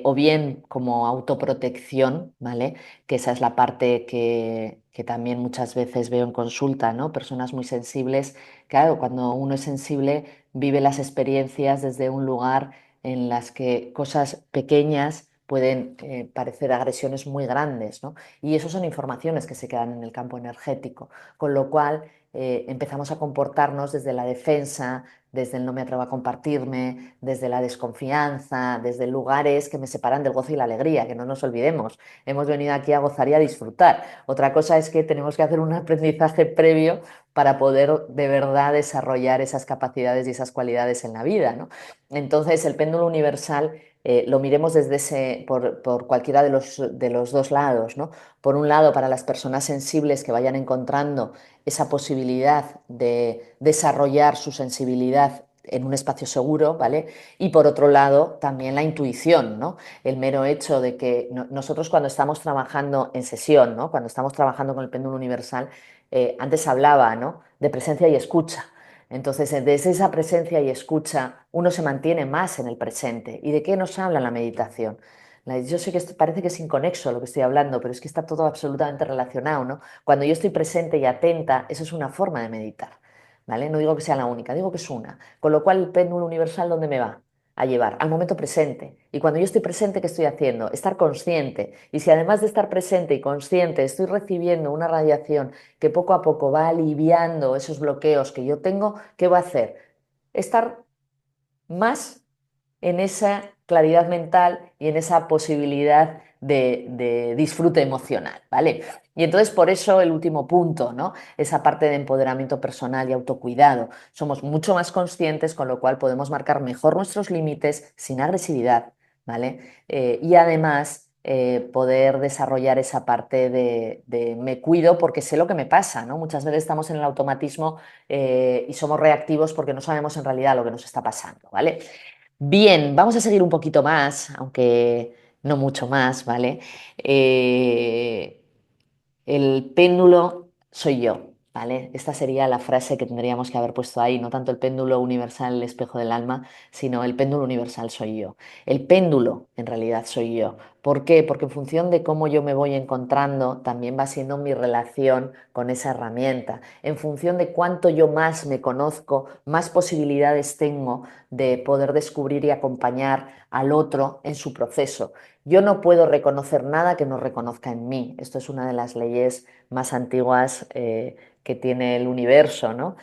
o bien como autoprotección, ¿vale? Que esa es la parte que también muchas veces veo en consulta, ¿no? Personas muy sensibles. Claro, cuando uno es sensible, vive las experiencias desde un lugar en las que cosas pequeñas pueden parecer agresiones muy grandes, ¿no? Y eso son informaciones que se quedan en el campo energético, con lo cual empezamos a comportarnos desde la defensa, desde el no me atrevo a compartirme, desde la desconfianza, desde lugares que me separan del gozo y la alegría, que no nos olvidemos. Hemos venido aquí a gozar y a disfrutar. Otra cosa es que tenemos que hacer un aprendizaje previo para poder de verdad desarrollar esas capacidades y esas cualidades en la vida, ¿no? Entonces, el péndulo universal lo miremos desde por cualquiera de los dos lados, ¿no? Por un lado, para las personas sensibles que vayan encontrando esa posibilidad de desarrollar su sensibilidad en un espacio seguro, ¿vale? Y por otro lado, también la intuición, ¿no? El mero hecho de que nosotros cuando estamos trabajando en sesión, ¿no? Cuando estamos trabajando con el péndulo universal, antes hablaba, ¿no? De presencia y escucha. Entonces, desde esa presencia y escucha, uno se mantiene más en el presente. ¿Y de qué nos habla la meditación? Yo sé que esto parece que es inconexo lo que estoy hablando, pero es que está todo absolutamente relacionado, ¿no? Cuando yo estoy presente y atenta, eso es una forma de meditar, ¿vale? No digo que sea la única, digo que es una. Con lo cual, el péndulo universal, ¿dónde me va? A llevar al momento presente. Y cuando yo estoy presente, ¿qué estoy haciendo? Estar consciente. Y si además de estar presente y consciente estoy recibiendo una radiación que poco a poco va aliviando esos bloqueos que yo tengo, ¿qué va a hacer? Estar más en esa claridad mental y en esa posibilidad de disfrute emocional, ¿vale? Y entonces por eso el último punto, ¿no? Esa parte de empoderamiento personal y autocuidado. Somos mucho más conscientes, con lo cual podemos marcar mejor nuestros límites sin agresividad, ¿vale? Y además poder desarrollar esa parte de me cuido porque sé lo que me pasa, ¿no? Muchas veces estamos en el automatismo y somos reactivos porque no sabemos en realidad lo que nos está pasando, ¿vale? Bien, vamos a seguir un poquito más, aunque no mucho más, ¿vale? Eh, el péndulo soy yo. ¿vale? Esta sería la frase que tendríamos que haber puesto ahí, no tanto el péndulo universal, el espejo del alma, sino el péndulo universal soy yo. El péndulo en realidad soy yo. ¿Por qué? Porque en función de cómo yo me voy encontrando, también va siendo mi relación con esa herramienta. En función de cuánto yo más me conozco, más posibilidades tengo de poder descubrir y acompañar al otro en su proceso. Yo no puedo reconocer nada que no reconozca en mí. Esto es una de las leyes más antiguas que tiene el universo, ¿no?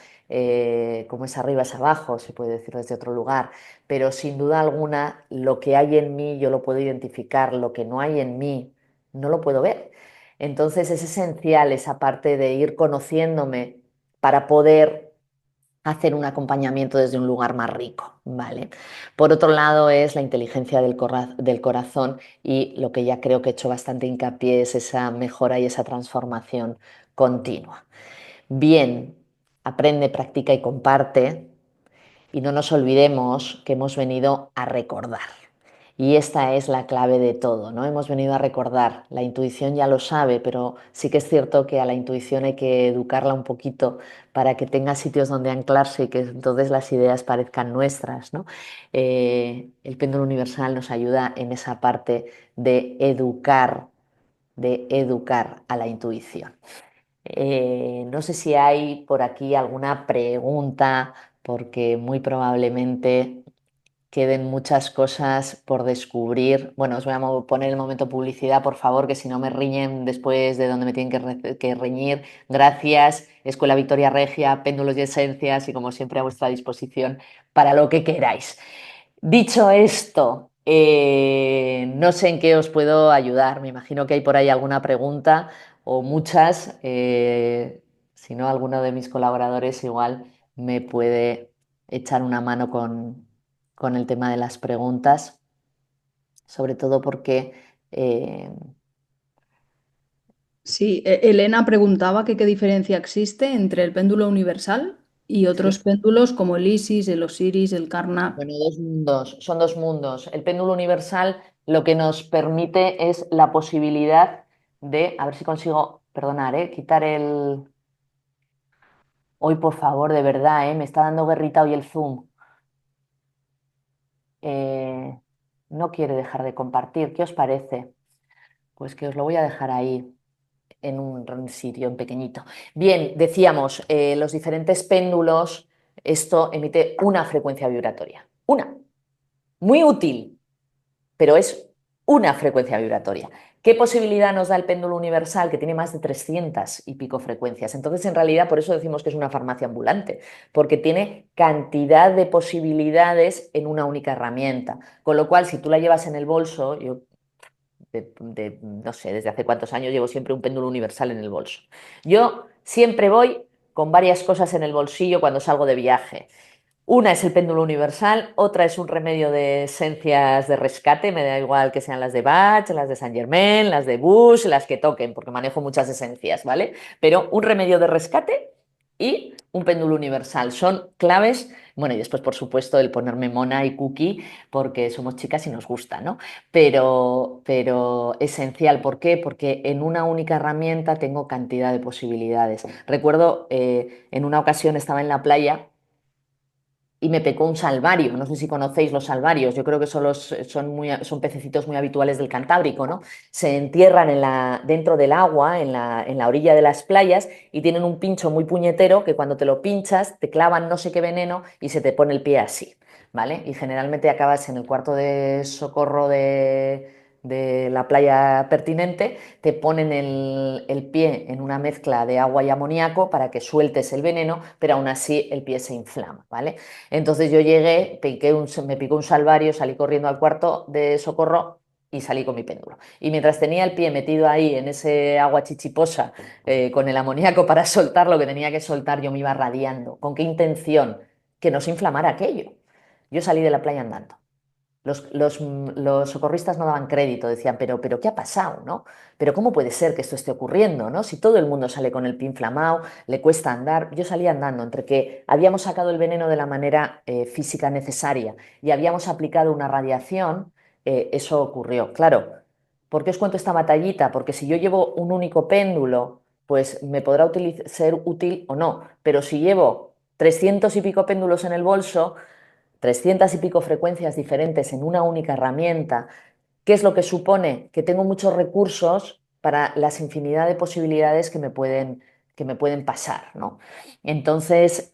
Como es arriba es abajo, se puede decir desde otro lugar, pero sin duda alguna lo que hay en mí yo lo puedo identificar, lo que no hay en mí no lo puedo ver. Entonces es esencial esa parte de ir conociéndome para poder hacer un acompañamiento desde un lugar más rico, ¿vale? Por otro lado es la inteligencia del corazón y lo que ya creo que he hecho bastante hincapié es esa mejora y esa transformación continua. Bien, aprende, practica y comparte. Y no nos olvidemos que hemos venido a recordar. Y esta es la clave de todo, ¿no? Hemos venido a recordar. La intuición ya lo sabe, pero sí que es cierto que a la intuición hay que educarla un poquito para que tenga sitios donde anclarse y que entonces las ideas parezcan nuestras, ¿no? El péndulo universal nos ayuda en esa parte de educar a la intuición. No sé si hay por aquí alguna pregunta, porque muy probablemente queden muchas cosas por descubrir. Bueno, os voy a poner el momento publicidad, por favor, que si no me riñen después de donde me tienen que reñir. Gracias, Escuela Victoria Regia, Péndulos y Esencias, y como siempre a vuestra disposición para lo que queráis. Dicho esto, no sé en qué os puedo ayudar. Me imagino que hay por ahí alguna pregunta o muchas. Si no, alguno de mis colaboradores igual me puede echar una mano con el tema de las preguntas, sobre todo porque Sí, Elena preguntaba que qué diferencia existe entre el péndulo universal y otros sí, péndulos como el Isis, el Osiris, el Karnak. bueno, dos mundos, son dos mundos. El péndulo universal lo que nos permite es la posibilidad de, a ver si consigo, perdonar, quitar el... Hoy, por favor, de verdad, me está dando guerrita hoy el Zoom. Eh, no quiere dejar de compartir. ¿Qué os parece? Pues que os lo voy a dejar ahí en un sitio en pequeñito. Bien, decíamos, los diferentes péndulos, esto emite una frecuencia vibratoria. Una. Muy útil, pero es una frecuencia vibratoria. ¿Qué posibilidad nos da el péndulo universal que tiene más de 300 y pico frecuencias? Entonces, en realidad, por eso decimos que es una farmacia ambulante, porque tiene cantidad de posibilidades en una única herramienta. Con lo cual, si tú la llevas en el bolso, yo no sé, desde hace cuántos años llevo siempre un péndulo universal en el bolso. Yo siempre voy con varias cosas en el bolsillo cuando salgo de viaje. Una es el péndulo universal, otra es un remedio de esencias de rescate, me da igual que sean las de Bach, las de Saint Germain, las de Bush, las que toquen, porque manejo muchas esencias, ¿vale? Pero un remedio de rescate y un péndulo universal son claves. Bueno, y después, por supuesto, el ponerme mona y cookie, porque somos chicas y nos gusta, ¿no? Pero esencial. ¿Por qué? Porque en una única herramienta tengo cantidad de posibilidades. Recuerdo, en una ocasión estaba en la playa y me pecó un salvario. No sé si conocéis los salvarios. Yo creo que son pececitos muy habituales del Cantábrico, ¿no? Se entierran dentro del agua, en la orilla de las playas, y tienen un pincho muy puñetero que cuando te lo pinchas te clavan no sé qué veneno y se te pone el pie así, ¿vale? Y generalmente acabas en el cuarto de socorro de la playa pertinente, te ponen el pie en una mezcla de agua y amoníaco para que sueltes el veneno, pero aún así el pie se inflama, ¿vale? Entonces yo llegué, me picó un salvario, salí corriendo al cuarto de socorro y salí con mi péndulo. Y mientras tenía el pie metido ahí en ese agua chichiposa, con el amoníaco para soltar lo que tenía que soltar, yo me iba radiando. ¿Con qué intención? Que no se inflamara aquello. Yo salí de la playa andando. Los socorristas no daban crédito, decían, pero ¿qué ha pasado, no? Pero ¿cómo puede ser que esto esté ocurriendo, no? Si todo el mundo sale con el pie inflamado, le cuesta andar. Yo salía andando entre que habíamos sacado el veneno de la manera física necesaria y habíamos aplicado una radiación, eso ocurrió. Claro, ¿por qué os cuento esta batallita? Porque si yo llevo un único péndulo, pues me podrá ser útil o no. Pero si llevo 300 y pico péndulos en el bolso, 300 y pico frecuencias diferentes en una única herramienta, ¿qué es lo que supone? Que tengo muchos recursos para las infinidad de posibilidades que me pueden pasar, ¿no? Entonces,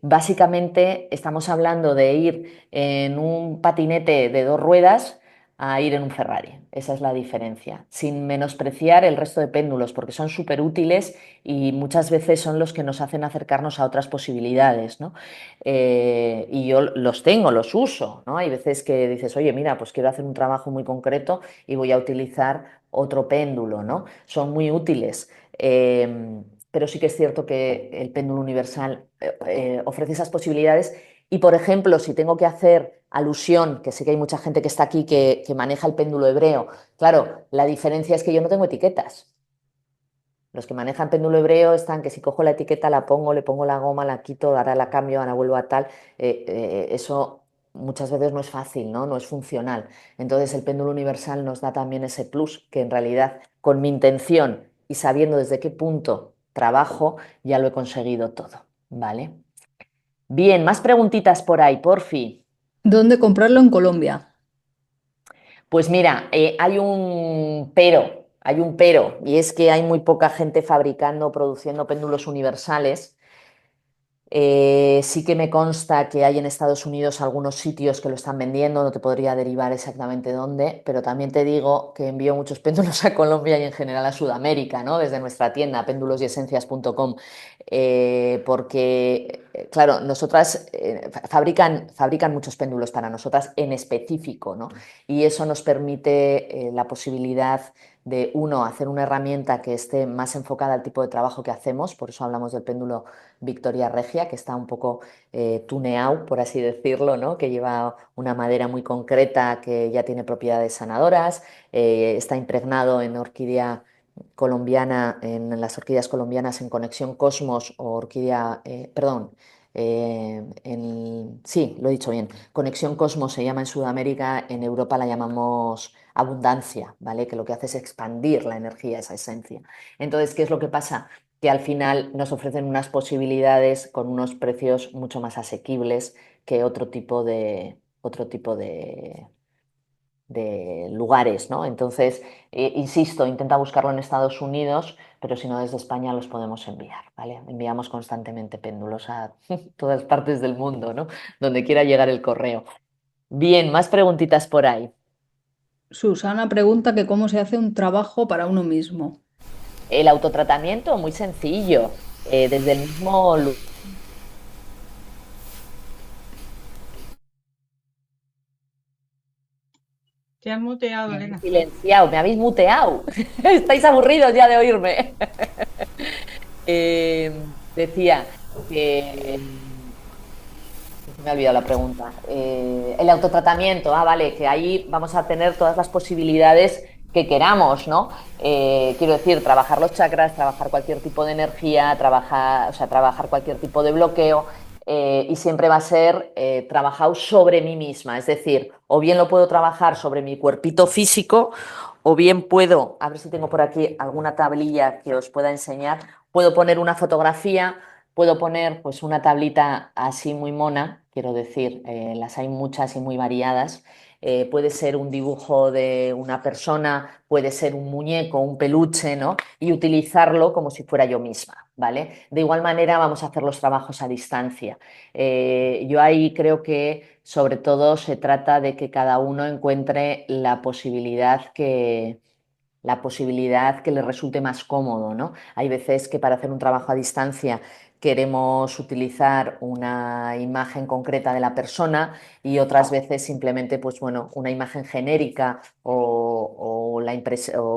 básicamente estamos hablando de ir en un patinete de dos ruedas a ir en un Ferrari. Esa es la diferencia, sin menospreciar el resto de péndulos, porque son súper útiles y muchas veces son los que nos hacen acercarnos a otras posibilidades, ¿no? Y yo los tengo, los uso, ¿no? Hay veces que dices, oye, mira, pues quiero hacer un trabajo muy concreto y voy a utilizar otro péndulo, ¿no? Son muy útiles. Pero sí que es cierto que el péndulo universal ofrece esas posibilidades y, por ejemplo, si tengo que hacer alusión, que sé que hay mucha gente que está aquí que maneja el péndulo hebreo, claro, la diferencia es que yo no tengo etiquetas. Los que manejan péndulo hebreo están que si cojo la etiqueta, la pongo, le pongo la goma, la quito, ahora la cambio, ahora vuelvo a tal. Eso muchas veces no es fácil, ¿no? No es funcional. Entonces el péndulo universal nos da también ese plus que en realidad con mi intención y sabiendo desde qué punto trabajo, ya lo he conseguido todo, ¿vale? Bien, más preguntitas por ahí, porfi. ¿Dónde comprarlo en Colombia? Pues mira, hay un pero, y es que hay muy poca gente fabricando, produciendo péndulos universales. Sí que me consta que hay en Estados Unidos algunos sitios que lo están vendiendo, no te podría derivar exactamente dónde, pero también te digo que envío muchos péndulos a Colombia y en general a Sudamérica, ¿no? Desde nuestra tienda, péndulosesencias.com, porque, claro, nosotras fabrican muchos péndulos para nosotras en específico, ¿no? Y eso nos permite la posibilidad de, uno, hacer una herramienta que esté más enfocada al tipo de trabajo que hacemos, por eso hablamos del péndulo Victoria Regia, que está un poco tuneado, por así decirlo, ¿no? Que lleva una madera muy concreta que ya tiene propiedades sanadoras, está impregnado en orquídea colombiana, en las orquídeas colombianas en Conexión Cosmos o orquídea, perdón, sí, lo he dicho bien, Conexión Cosmos se llama en Sudamérica, en Europa la llamamos abundancia, ¿vale? Que lo que hace es expandir la energía, esa esencia. Entonces, ¿qué es lo que pasa? Que al final nos ofrecen unas posibilidades con unos precios mucho más asequibles que otro tipo de lugares, ¿no? Entonces, insisto, intenta buscarlo en Estados Unidos, pero si no desde España los podemos enviar, ¿vale? Enviamos constantemente péndulos a todas partes del mundo, ¿no? Donde quiera llegar el correo. Bien, más preguntitas por ahí. Susana pregunta que cómo se hace un trabajo para uno mismo. El autotratamiento, muy sencillo. Desde el mismo Te has muteado, Me habéis Elena. silenciado, me habéis muteado. Estáis aburridos ya de oírme. Decía que me ha olvidado la pregunta. El autotratamiento, vale, que ahí vamos a tener todas las posibilidades que queramos, ¿no? Quiero decir, trabajar los chakras, trabajar cualquier tipo de energía, trabajar, o sea, trabajar cualquier tipo de bloqueo, y siempre va a ser trabajado sobre mí misma. Es decir, o bien lo puedo trabajar sobre mi cuerpito físico, o bien puedo, a ver si tengo por aquí alguna tablilla que os pueda enseñar, puedo poner una fotografía. Puedo poner pues una tablita así muy mona, quiero decir, las hay muchas y muy variadas. Puede ser un dibujo de una persona, puede ser un muñeco, un peluche, ¿no? Y utilizarlo como si fuera yo misma, ¿vale? De igual manera vamos a hacer los trabajos a distancia. Yo ahí creo que sobre todo se trata de que cada uno encuentre la posibilidad que le resulte más cómodo, ¿no? Hay veces que para hacer un trabajo a distancia queremos utilizar una imagen concreta de la persona y otras veces simplemente, pues bueno, una imagen genérica o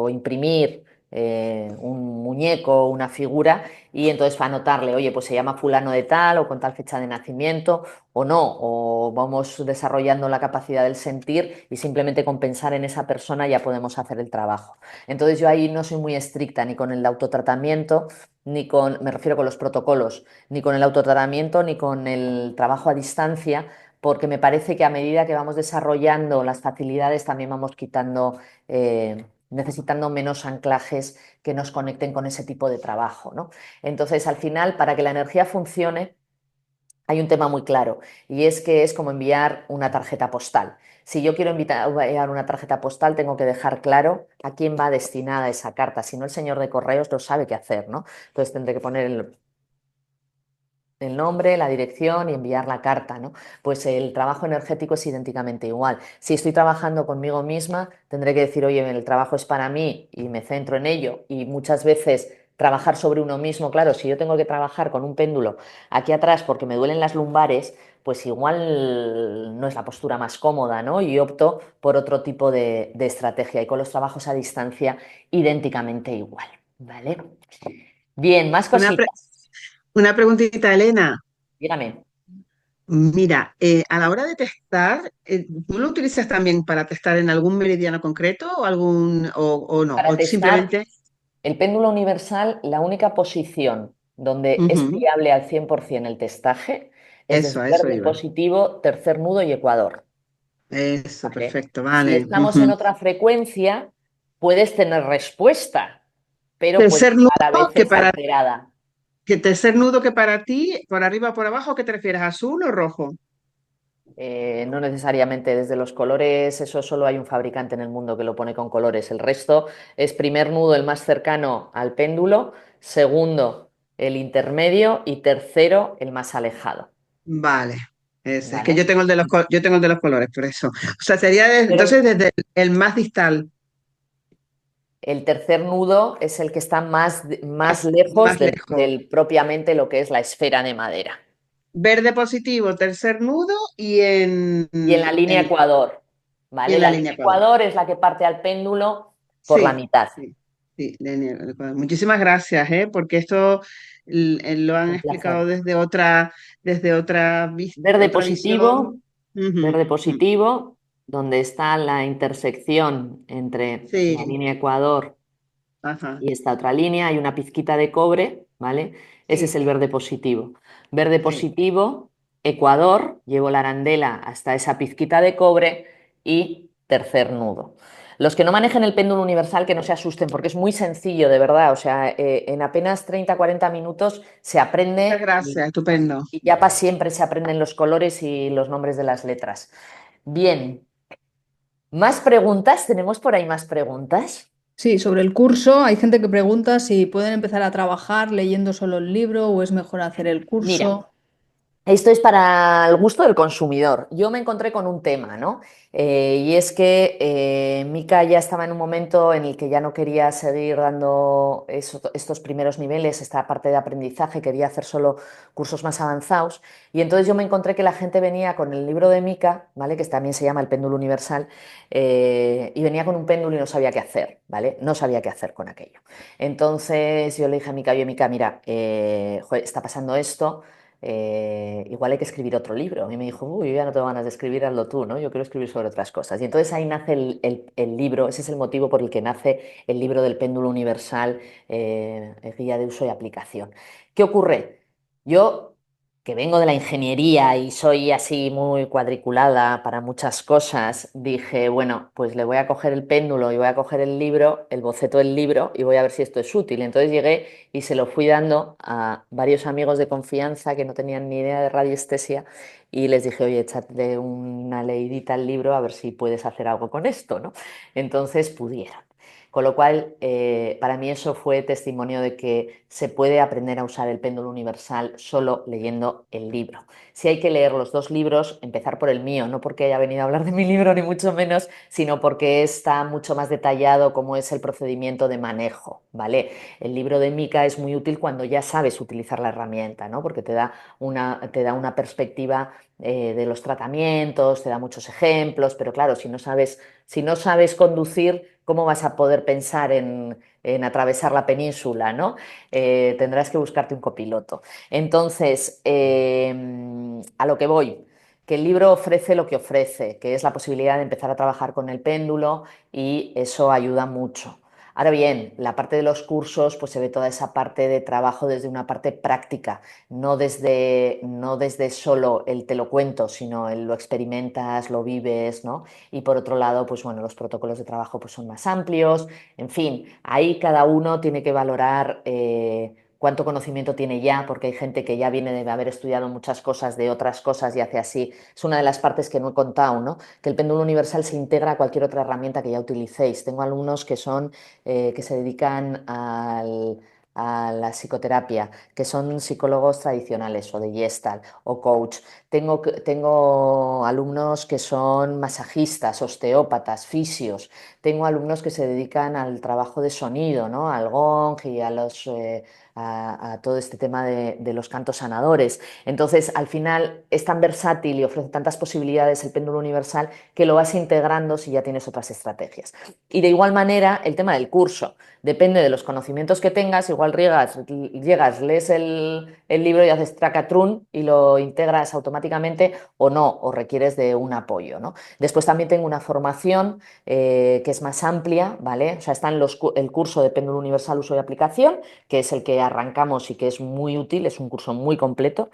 imprimir un muñeco, una figura y entonces para anotarle, oye, pues se llama fulano de tal o con tal fecha de nacimiento o no, o vamos desarrollando la capacidad del sentir y simplemente con pensar en esa persona ya podemos hacer el trabajo. Entonces yo ahí no soy muy estricta ni con el autotratamiento, ni con, me refiero con los protocolos, ni con el autotratamiento, ni con el trabajo a distancia, porque me parece que a medida que vamos desarrollando las facilidades también vamos quitando necesitando menos anclajes que nos conecten con ese tipo de trabajo, ¿no? Entonces, al final, para que la energía funcione, hay un tema muy claro y es que es como enviar una tarjeta postal. Si yo quiero enviar una tarjeta postal, tengo que dejar claro a quién va destinada esa carta. Si no, el señor de correos no sabe qué hacer, ¿no? Entonces tendré que poner el nombre, la dirección y enviar la carta, ¿no? Pues el trabajo energético es idénticamente igual. Si estoy trabajando conmigo misma, tendré que decir, oye, el trabajo es para mí y me centro en ello. Y muchas veces trabajar sobre uno mismo, claro, si yo tengo que trabajar con un péndulo aquí atrás porque me duelen las lumbares, pues igual no es la postura más cómoda, ¿no? Y opto por otro tipo de estrategia. Y con los trabajos a distancia, idénticamente igual, ¿vale? Bien, más Una, pre- cositas. una preguntita, Elena. Dígame. Mira, a la hora de testar, ¿tú lo utilizas también para testar en algún meridiano concreto o o no? Para O testar simplemente. el péndulo universal, la única posición donde es Ujú, viable al 100% el testaje es desde eso, a eso verde iba. positivo, tercer nudo y ecuador, Eso, ¿vale? perfecto, Si vale. estamos en Ujú. otra frecuencia, puedes tener respuesta, pero puede Tercer nudo estar a que veces para alterada. tercer nudo que para ti, por arriba o por abajo, ¿qué te refieres? ¿Azul o rojo? No necesariamente desde los colores, eso solo hay un fabricante en el mundo que lo pone con colores. El resto es primer nudo el más cercano al péndulo, segundo el intermedio y tercero el más alejado, Vale. Es que ¿vale? yo tengo el de los colores, por eso. O sea, sería Pero entonces desde el más distal, el tercer nudo es el que está más lejos más lejos. del propiamente lo que es la esfera de madera. Verde positivo, tercer nudo Y en la línea ecuador, y ¿vale? en la La línea línea ecuador. ecuador es la que parte al péndulo por la Sí, mitad. sí, sí, línea ecuador. Muchísimas gracias, porque esto lo han Un placer. explicado Verde otra visión. positivo, Ujú, verde ujú. positivo, donde está la intersección entre la Sí, línea ecuador ajá, y esta otra línea, hay una pizquita de cobre, ¿vale? Ese es sí, el verde positivo. Verde sí. positivo, ecuador, llevo la arandela hasta esa pizquita de cobre y tercer nudo. Los que no manejen el péndulo universal, que no se asusten, porque es muy sencillo, de verdad. O sea, en apenas 30 40 minutos se Muchas aprende gracias, estupendo. y ya para siempre se aprenden los colores y los nombres de las letras. Bien, ¿más preguntas? ¿Tenemos por ahí más preguntas? Sí, sobre el curso, hay gente que pregunta si pueden empezar a trabajar leyendo solo el libro o es mejor hacer el Mira. curso. Esto es para el gusto del consumidor. Yo me encontré con un tema, ¿no? Y es que Mika ya estaba en un momento en el que ya no quería seguir dando estos primeros niveles, esta parte de aprendizaje, quería hacer solo cursos más avanzados. Y entonces yo me encontré que la gente venía con el libro de Mika, ¿vale? Que también se llama El péndulo universal, y venía con un péndulo y no sabía qué hacer, ¿vale? No sabía qué hacer con aquello. Entonces yo le dije a Mika, oye, Mika, mira, joder, está pasando esto, igual hay que escribir otro libro. Y me dijo, uy, yo ya no tengo ganas de escribir, hazlo tú, ¿no? Yo quiero escribir sobre otras cosas. Y entonces ahí nace el libro, ese es el motivo por el que nace el libro del péndulo universal, guía de uso y aplicación. ¿Qué ocurre? Yo, que vengo de la ingeniería y soy así muy cuadriculada para muchas cosas, dije, bueno, pues le voy a coger el péndulo y voy a coger el libro, el boceto del libro, y voy a ver si esto es útil. Entonces llegué y se lo fui dando a varios amigos de confianza que no tenían ni idea de radiestesia y les dije, oye, échate una leidita al libro a ver si puedes hacer algo con esto, ¿no? Entonces pudieron. Con lo cual, para mí eso fue testimonio de que se puede aprender a usar el péndulo universal solo leyendo el libro. Si hay que leer los dos libros, empezar por el mío, no porque haya venido a hablar de mi libro ni mucho menos, sino porque está mucho más detallado cómo es el procedimiento de manejo, ¿vale? El libro de Mika es muy útil cuando ya sabes utilizar la herramienta, ¿no? Porque te da una perspectiva de los tratamientos, te da muchos ejemplos, pero claro, si no sabes conducir, ¿cómo vas a poder pensar en atravesar la península, ¿no? Tendrás que buscarte un copiloto. Entonces, a lo que voy, que el libro ofrece lo que ofrece, que es la posibilidad de empezar a trabajar con el péndulo y eso ayuda mucho. Ahora bien, la parte de los cursos, pues se ve toda esa parte de trabajo desde una parte práctica, no desde solo el te lo cuento, sino el lo experimentas, lo vives, ¿no? Y por otro lado, pues bueno, los protocolos de trabajo pues son más amplios, en fin, ahí cada uno tiene que valorar cuánto conocimiento tiene ya, porque hay gente que ya viene de haber estudiado muchas cosas de otras cosas y hace así. Es una de las partes que no he contado, ¿no? Que el péndulo universal se integra a cualquier otra herramienta que ya utilicéis. Tengo alumnos que se dedican a la psicoterapia, que son psicólogos tradicionales o de Gestalt o coach. Tengo alumnos que son masajistas, osteópatas, fisios. Tengo alumnos que se dedican al trabajo de sonido, ¿no? Al gong y a todo este tema de los cantos sanadores. Entonces, al final es tan versátil y ofrece tantas posibilidades el péndulo universal que lo vas integrando si ya tienes otras estrategias. Y de igual manera, el tema del curso. Depende de los conocimientos que tengas, igual llegas, lees el libro y haces tracatrún y lo integras automáticamente o no, o requieres de un apoyo, ¿no? Después también tengo una formación que es más amplia, ¿vale? O sea, está el curso de péndulo universal, uso y aplicación, que es el que arrancamos y que es muy útil, es un curso muy completo.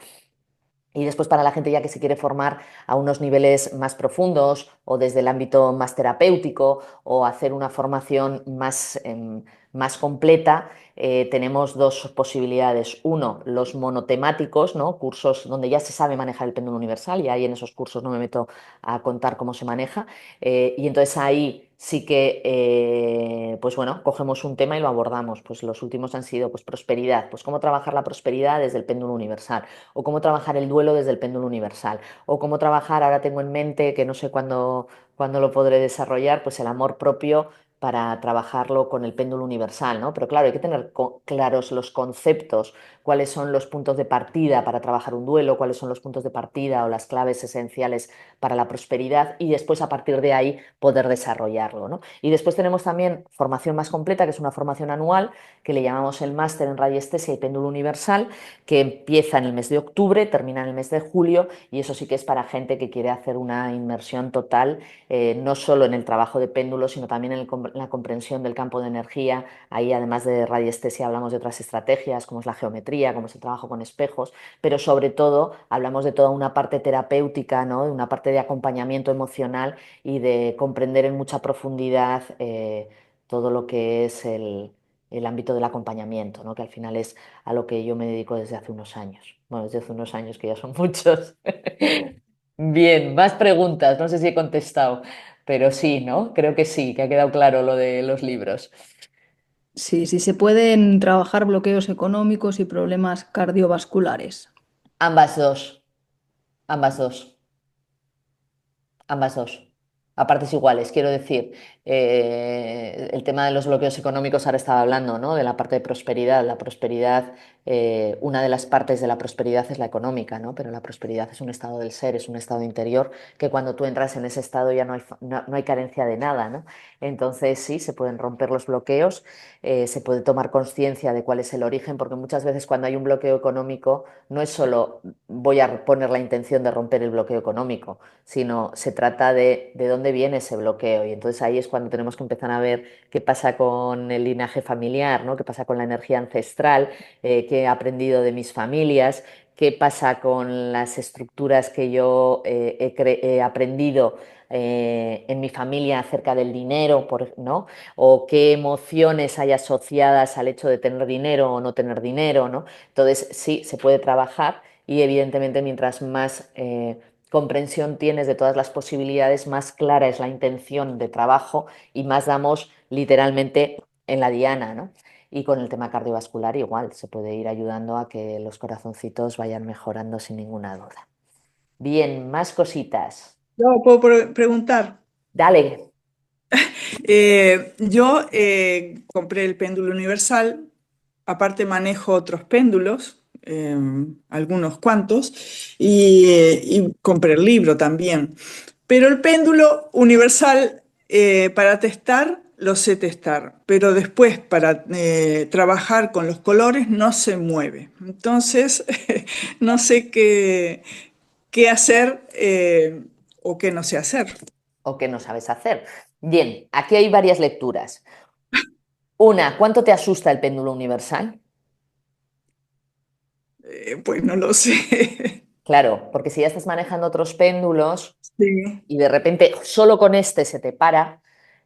Y después para la gente ya que se quiere formar a unos niveles más profundos o desde el ámbito más terapéutico o hacer una formación más completa, tenemos dos posibilidades. Uno, los monotemáticos, ¿no? Cursos donde ya se sabe manejar el péndulo universal y ahí en esos cursos no me meto a contar cómo se maneja. Y entonces ahí sí que, pues bueno, cogemos un tema y lo abordamos. Pues los últimos han sido pues prosperidad, pues cómo trabajar la prosperidad desde el péndulo universal o cómo trabajar el duelo desde el péndulo universal, o cómo trabajar, ahora tengo en mente, que no sé cuándo lo podré desarrollar, pues el amor propio para trabajarlo con el péndulo universal, ¿no? Pero claro, hay que tener claros los conceptos, cuáles son los puntos de partida para trabajar un duelo, cuáles son los puntos de partida o las claves esenciales para la prosperidad y después a partir de ahí poder desarrollarlo, ¿no? Y después tenemos también formación más completa, que es una formación anual, que le llamamos el máster en radiestesia y péndulo universal, que empieza en el mes de octubre, termina en el mes de julio y eso sí que es para gente que quiere hacer una inmersión total, no solo en el trabajo de péndulo, sino también en la comprensión del campo de energía. Ahí además de radiestesia hablamos de otras estrategias como es la geometría, como es el trabajo con espejos, pero sobre todo hablamos de toda una parte terapéutica, ¿no? De una parte de acompañamiento emocional y de comprender en mucha profundidad todo lo que es el ámbito del acompañamiento, ¿no? Que al final es a lo que yo me dedico desde hace unos años. Bueno, desde hace unos años que ya son muchos. Bien, más preguntas. No sé si he contestado, pero sí, ¿no? Creo que sí, que ha quedado claro lo de los libros. Sí, sí, se pueden trabajar bloqueos económicos y problemas cardiovasculares. Ambas dos, ambas dos. Ambas dos, a partes iguales, quiero decir, el tema de los bloqueos económicos, ahora estaba hablando, ¿no? De la parte de prosperidad. La prosperidad, una de las partes de la prosperidad es la económica, ¿no? Pero la prosperidad es un estado del ser, es un estado interior, que cuando tú entras en ese estado ya no hay carencia de nada, ¿no? Entonces sí, se pueden romper los bloqueos, se puede tomar conciencia de cuál es el origen, porque muchas veces cuando hay un bloqueo económico no es solo voy a poner la intención de romper el bloqueo económico, sino se trata de dónde viene ese bloqueo. Y entonces ahí es cuando tenemos que empezar a ver qué pasa con el linaje familiar, ¿no? Qué pasa con la energía ancestral, qué he aprendido de mis familias, qué pasa con las estructuras que yo he aprendido en mi familia acerca del dinero, ¿no? O qué emociones hay asociadas al hecho de tener dinero o no tener dinero, ¿no? Entonces sí, se puede trabajar y evidentemente mientras más comprensión tienes de todas las posibilidades, más clara es la intención de trabajo y más damos literalmente en la diana, ¿no? Y con el tema cardiovascular igual, se puede ir ayudando a que los corazoncitos vayan mejorando sin ninguna duda. Bien, más cositas. Yo puedo preguntar. Dale. Yo compré el péndulo universal, aparte manejo otros péndulos, algunos cuantos, y compré el libro también. Pero el péndulo universal para testar lo sé testar, pero después para trabajar con los colores no se mueve. Entonces, no sé qué hacer o qué no sé hacer. ¿O qué no sabes hacer? Bien, aquí hay varias lecturas. Una, ¿cuánto te asusta el péndulo universal? Pues no lo sé. Claro, porque si ya estás manejando otros péndulos Sí, y de repente solo con este se te para,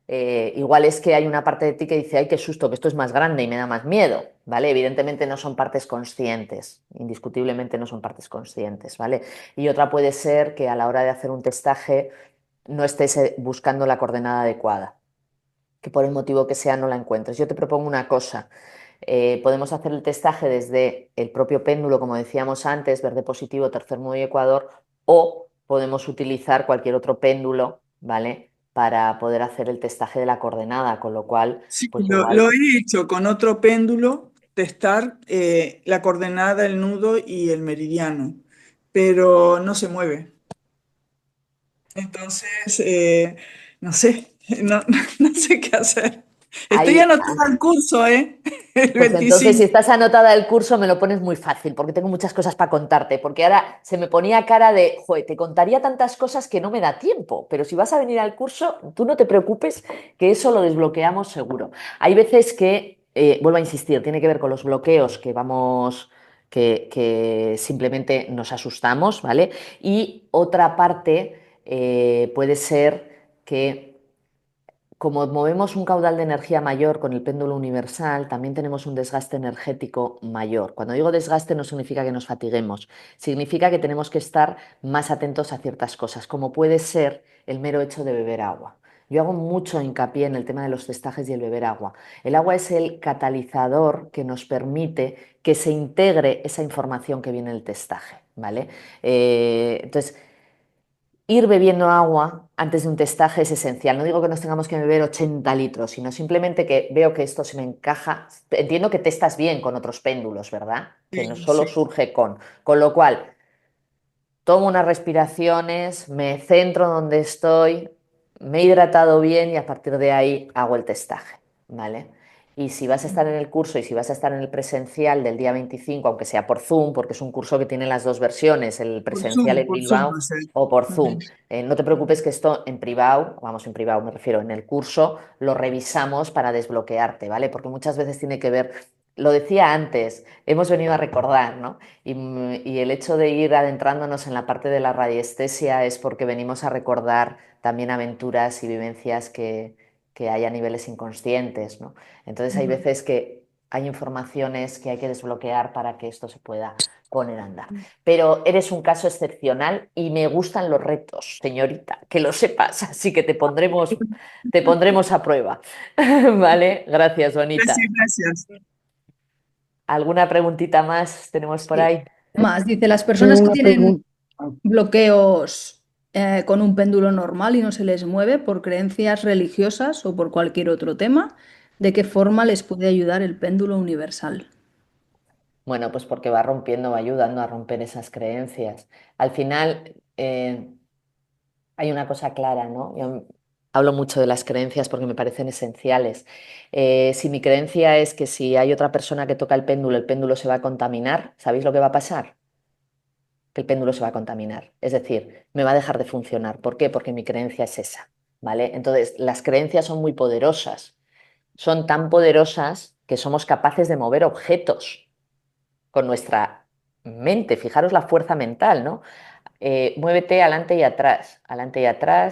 igual es que hay una parte de ti que dice, ay, qué susto, que esto es más grande y me da más miedo, ¿vale? Evidentemente no son partes conscientes, indiscutiblemente no son partes conscientes, ¿vale? Y otra puede ser que a la hora de hacer un testaje no estés buscando la coordenada adecuada, que por el motivo que sea no la encuentres. Yo te propongo una cosa. Podemos hacer el testaje desde el propio péndulo, como decíamos antes, verde positivo, tercer modo y ecuador, o podemos utilizar cualquier otro péndulo, ¿vale? Para poder hacer el testaje de la coordenada, con lo cual, sí, pues lo igual, he hecho con otro péndulo, testar la coordenada, el nudo y el meridiano, pero no se mueve. Entonces, no sé, no, no sé qué hacer. Estoy ahí, anotada al curso, ¿eh? El pues entonces, si 25. estás anotada el curso, me lo pones muy fácil, porque tengo muchas cosas para contarte, porque ahora se me ponía cara de, joder, te contaría tantas cosas que no me da tiempo, pero si vas a venir al curso, tú no te preocupes, que eso lo desbloqueamos seguro. Hay veces que, vuelvo a insistir, tiene que ver con los bloqueos que vamos, que simplemente nos asustamos, ¿vale? Y otra parte puede ser que como movemos un caudal de energía mayor con el péndulo universal, también tenemos un desgaste energético mayor. Cuando digo desgaste no significa que nos fatiguemos, significa que tenemos que estar más atentos a ciertas cosas, como puede ser el mero hecho de beber agua. Yo hago mucho hincapié en el tema de los testajes y el beber agua. El agua es el catalizador que nos permite que se integre esa información que viene en el testaje, ¿vale? Entonces, ir bebiendo agua antes de un testaje es esencial. No digo que nos tengamos que beber 80 litros, sino simplemente que veo que esto se me encaja. Entiendo que testas bien con otros péndulos, ¿verdad? Que no Sí, solo sí. surge con. Con lo cual, tomo unas respiraciones, me centro donde estoy, me he hidratado bien y a partir de ahí hago el testaje, ¿vale? Y si vas a estar en el curso y si vas a estar en el presencial del día 25, aunque sea por Zoom, porque es un curso que tiene las dos versiones, el presencial en Por Zoom Bilbao va a ser. o por Vale. Zoom, no te preocupes que esto en privado, vamos, en privado me refiero, en el curso lo revisamos para desbloquearte, ¿vale? Porque muchas veces tiene que ver, lo decía antes, hemos venido a recordar, ¿no? Y el hecho de ir adentrándonos en la parte de la radiestesia es porque venimos a recordar también aventuras y vivencias que hay a niveles inconscientes, ¿no? Entonces hay Ujú. veces que hay informaciones que hay que desbloquear para que esto se pueda poner a andar. Pero eres un caso excepcional y me gustan los retos, señorita, que lo sepas, así que te pondremos a prueba. ¿Vale? Gracias, Gracias, Bonita. gracias. ¿Alguna preguntita más tenemos por Sí. ahí? Más, dice, las Tengo personas que una tienen pregunta. bloqueos con un péndulo normal y no se les mueve por creencias religiosas o por cualquier otro tema, ¿de qué forma les puede ayudar el péndulo universal? Bueno, pues porque va rompiendo, va ayudando a romper esas creencias. Al final, hay una cosa clara, ¿no? Yo hablo mucho de las creencias porque me parecen esenciales. Si mi creencia es que si hay otra persona que toca el péndulo se va a contaminar, ¿sabéis lo que va a pasar? Que el péndulo se va a contaminar. Es decir, me va a dejar de funcionar. ¿Por qué? Porque mi creencia es esa, ¿vale? Entonces, las creencias son muy poderosas. Son tan poderosas que somos capaces de mover objetos con nuestra mente. Fijaros la fuerza mental, ¿no? Muévete adelante y atrás,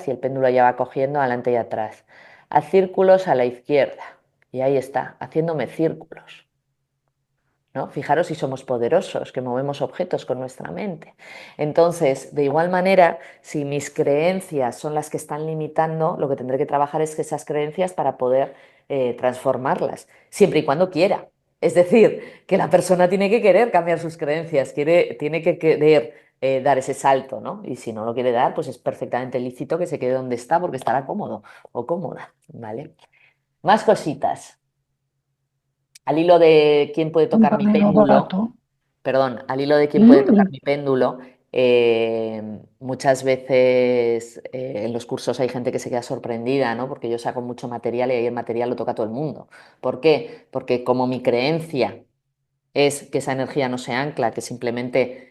y el péndulo ya va cogiendo adelante y atrás. Haz círculos a la izquierda, y ahí está, haciéndome círculos, ¿no? Fijaros si somos poderosos, que movemos objetos con nuestra mente. Entonces, de igual manera, si mis creencias son las que están limitando, lo que tendré que trabajar es que esas creencias para poder transformarlas, siempre y cuando quiera. Es decir, que la persona tiene que querer cambiar sus creencias, tiene que querer dar ese salto, ¿no? Y si no lo quiere dar, pues es perfectamente lícito que se quede donde está porque estará cómodo o cómoda, ¿vale? Más cositas. Al hilo de quién puede tocar mi péndulo, perdón, al hilo de quién puede tocar mi péndulo, muchas veces en los cursos hay gente que se queda sorprendida, ¿no? Porque yo saco mucho material y ahí el material lo toca todo el mundo. ¿Por qué? Porque como mi creencia es que esa energía no se ancla, que simplemente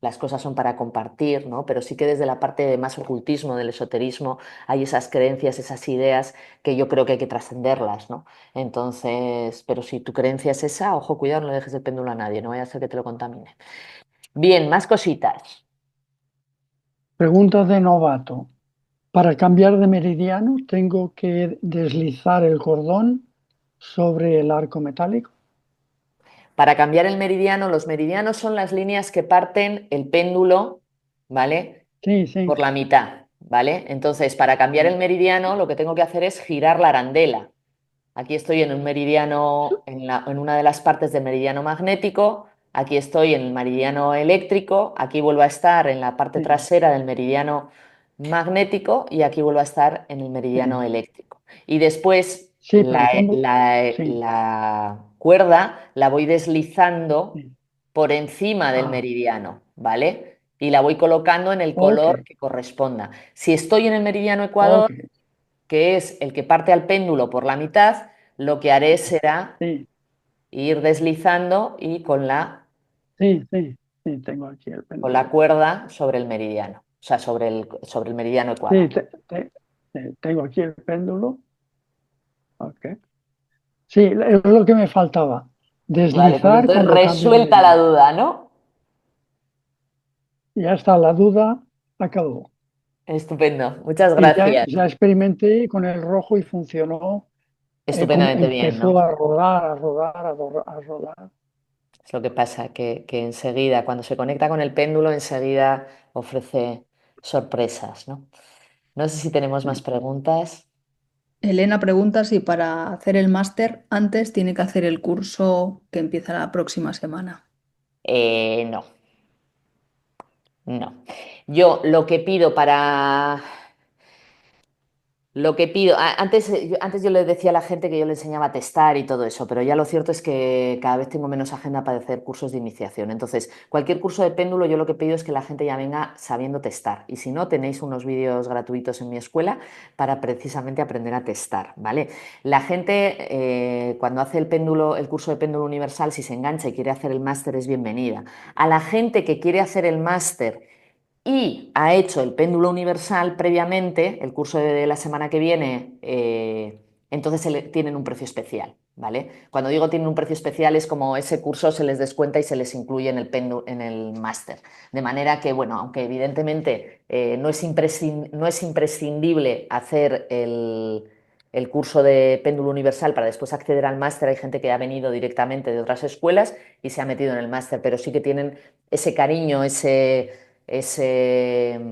las cosas son para compartir, ¿no? Pero sí que desde la parte de más ocultismo, del esoterismo, hay esas creencias, esas ideas que yo creo que hay que trascenderlas, ¿no? Entonces, pero si tu creencia es esa, ojo, cuidado, no le dejes el péndulo a nadie, no vaya a ser que te lo contamine. Bien, más cositas. Pregunta de novato. Para cambiar de meridiano, ¿tengo que deslizar el cordón sobre el arco metálico? Para cambiar el meridiano, los meridianos son las líneas que parten el péndulo, ¿vale? Sí, sí. Por la mitad, ¿vale? Entonces, para cambiar el meridiano, lo que tengo que hacer es girar la arandela. Aquí estoy en un meridiano, en una de las partes del meridiano magnético, aquí estoy en el meridiano eléctrico, aquí vuelvo a estar en la parte Sí, trasera del meridiano magnético y aquí vuelvo a estar en el meridiano sí. eléctrico. Y después Sí, pero tengo. Sí, la cuerda la voy deslizando sí. por encima del Ah, meridiano, ¿vale? Y la voy colocando en el ok, color que corresponda. Si estoy en el meridiano ecuador, ok. que es el que parte al péndulo por la mitad, lo que haré será Sí, ir deslizando y sí, sí. Sí, tengo aquí el con la péndulo. cuerda sobre el meridiano, o sea, sobre el meridiano Sí, ecuador. tengo aquí el péndulo. Ok. Sí, es lo que me faltaba. Vale, pues Deslizar entonces cuando cambio de resuelta la meridiano. duda, ¿no? Ya está, la duda acabó. Estupendo, muchas Y gracias. ya experimenté con el rojo y funcionó. Estupendamente bien, Empezó ¿no? a rodar, a rodar, a rodar. Es lo que pasa, que enseguida, cuando se conecta con el péndulo, enseguida ofrece sorpresas, ¿no? No sé si tenemos más Sí. preguntas. Elena pregunta si para hacer el máster antes tiene que hacer el curso que empieza la próxima semana. No, no. Yo lo que pido para Lo que pido, antes yo le decía a la gente que yo le enseñaba a testar y todo eso, pero ya lo cierto es que cada vez tengo menos agenda para hacer cursos de iniciación. Entonces, cualquier curso de péndulo, yo lo que pido es que la gente ya venga sabiendo testar. Y si no, tenéis unos vídeos gratuitos en mi escuela para precisamente aprender a testar, ¿vale? La gente, cuando hace el curso de péndulo universal, si se engancha y quiere hacer el máster, es bienvenida. A la gente que quiere hacer el máster y ha hecho el péndulo universal previamente, el curso de la semana que viene, entonces tienen un precio especial, ¿vale? Cuando digo tienen un precio especial es como ese curso se les descuenta y se les incluye en el máster. De manera que, bueno, aunque evidentemente no es imprescindible hacer el curso de péndulo universal para después acceder al máster, hay gente que ha venido directamente de otras escuelas y se ha metido en el máster, pero sí que tienen ese cariño, ese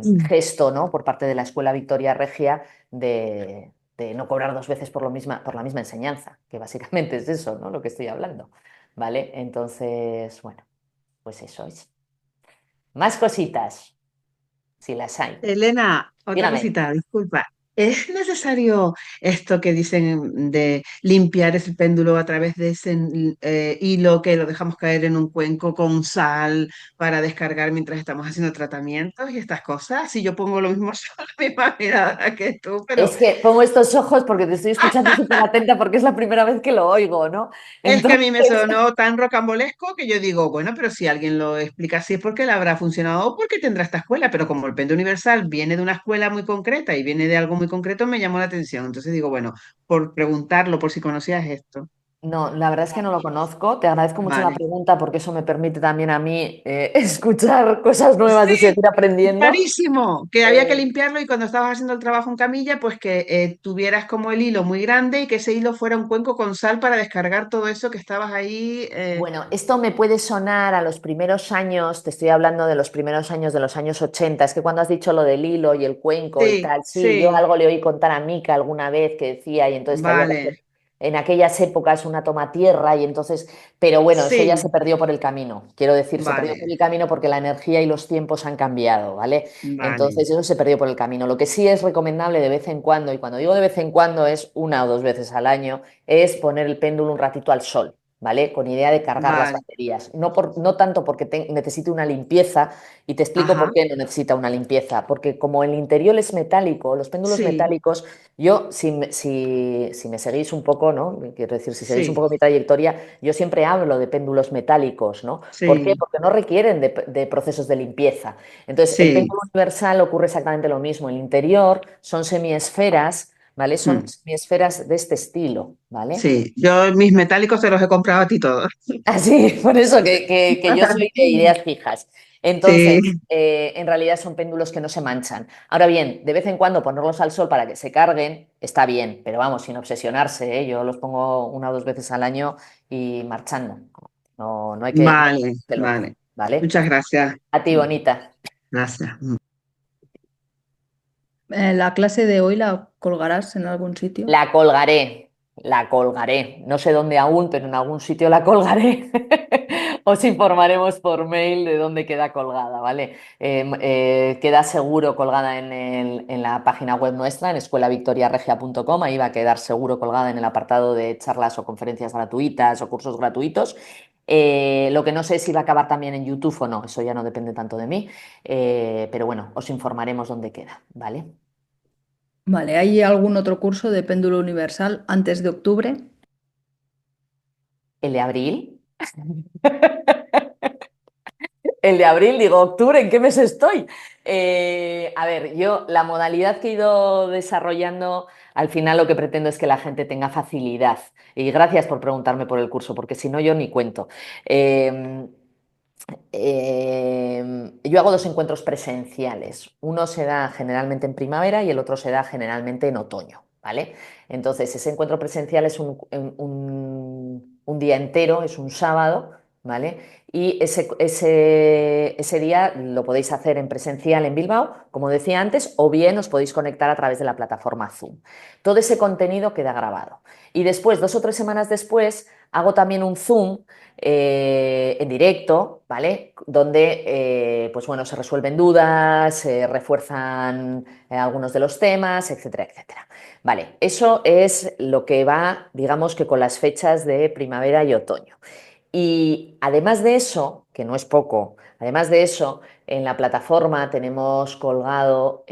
Mm. gesto, ¿no? Por parte de la Escuela Victoria Regia de no cobrar dos veces por la misma enseñanza, que básicamente es eso, ¿no? Lo que estoy hablando, ¿vale? Entonces, bueno, pues eso es. Más cositas, si las hay. Elena, otra Dígame. cosita, disculpa. ¿Es necesario esto que dicen de limpiar ese péndulo a través de ese hilo que lo dejamos caer en un cuenco con sal para descargar mientras estamos haciendo tratamientos y estas cosas? Si yo pongo lo mismo, yo la misma mirada que tú, pero Es que pongo estos ojos porque te estoy escuchando súper atenta porque es la primera vez que lo oigo, ¿no? es que a Entonces, mí me sonó tan rocambolesco que yo digo, bueno, pero si alguien lo explica así es porque le habrá funcionado o porque tendrá esta escuela, pero como el Pendo Universal viene de una escuela muy concreta y viene de algo muy concreto, me llamó la atención. Entonces digo, bueno, por preguntarlo, por si conocías esto. no, la verdad es que no lo conozco. Te agradezco mucho la Vale. pregunta porque eso me permite también a mí escuchar cosas nuevas y Sí, seguir aprendiendo. rarísimo, que había que Eh, limpiarlo y cuando estabas haciendo el trabajo en camilla, pues que tuvieras como el hilo muy grande y que ese hilo fuera un cuenco con sal para descargar todo eso que estabas ahí. bueno, esto me puede sonar a los primeros años, te estoy hablando de los primeros años de los años 80. Es que cuando has dicho lo del hilo y el cuenco y Sí, tal, sí, yo sí, algo le oí contar a Mica alguna vez que decía, y entonces que había que hacer vale, en aquellas épocas una toma tierra y entonces, pero bueno, eso ya se sí, perdió por el camino. Quiero decir, se perdió por vale, el camino porque la energía y los tiempos han cambiado, ¿vale? vale. Entonces eso se perdió por el camino. Lo que sí es recomendable de vez en cuando, y cuando digo de vez en cuando es una o dos veces al año, es poner el péndulo un ratito al sol. ¿vale? Con idea de cargar las Vale, baterías. No tanto porque necesite una limpieza, y te explico por ajá, qué no necesita una limpieza. Porque como el interior es metálico, los péndulos sí, metálicos, yo, si me seguís un poco, ¿no? Quiero decir, si seguís un sí, poco mi trayectoria, yo siempre hablo de péndulos metálicos, ¿no? ¿Por qué? sí, Porque no requieren de procesos de limpieza. Entonces, el sí. péndulo universal ocurre exactamente lo mismo. El interior son semiesferas, ¿vale? Son Mm. semiesferas de este estilo, ¿vale? Sí, yo mis metálicos se los he comprado a ti todos. Así, por eso que yo soy de ideas fijas. Sí, Entonces, en realidad son péndulos que no se manchan. Ahora bien, de vez en cuando ponerlos al sol para que se carguen está bien, pero vamos, sin obsesionarse, ¿eh? Yo los pongo 1 o 2 veces al año y marchando. No hay que vale, volverse loco, vale. ¿vale? Muchas gracias. A ti, bonita. Gracias. ¿La clase de hoy la colgarás en algún sitio? La colgaré, la colgaré. No sé dónde aún, pero en algún sitio la colgaré. Os informaremos por mail de dónde queda colgada, ¿vale? Queda seguro colgada en la página web nuestra, en escuelavictoriaregia.com. Ahí va a quedar seguro colgada en el apartado de charlas o conferencias gratuitas o cursos gratuitos. Lo que no sé es si va a acabar también en YouTube o no, eso ya no depende tanto de mí, pero bueno, os informaremos dónde queda, ¿vale? Vale, ¿hay algún otro curso de péndulo universal antes de octubre? ¿El de abril? El de abril, digo, octubre, ¿en qué mes estoy? A ver, yo la modalidad que he ido desarrollando, al final lo que pretendo es que la gente tenga facilidad. Y gracias por preguntarme por el curso, porque si no, yo ni cuento. Eh, yo hago 2 encuentros presenciales. Uno se da generalmente en primavera y el otro se da generalmente en otoño, ¿vale? Entonces, ese encuentro presencial es un día entero, es un sábado, ¿vale? Y ese día lo podéis hacer en presencial en Bilbao, como decía antes, o bien os podéis conectar a través de la plataforma Zoom. Todo ese contenido queda grabado. Y después, 2 o 3 semanas después, hago también un Zoom en directo, ¿vale? Donde, pues bueno, se resuelven dudas, se refuerzan algunos de los temas, etcétera, etcétera. Vale, eso es lo que va, digamos que con las fechas de primavera y otoño. Y además de eso, que no es poco, además de eso, en la plataforma tenemos colgado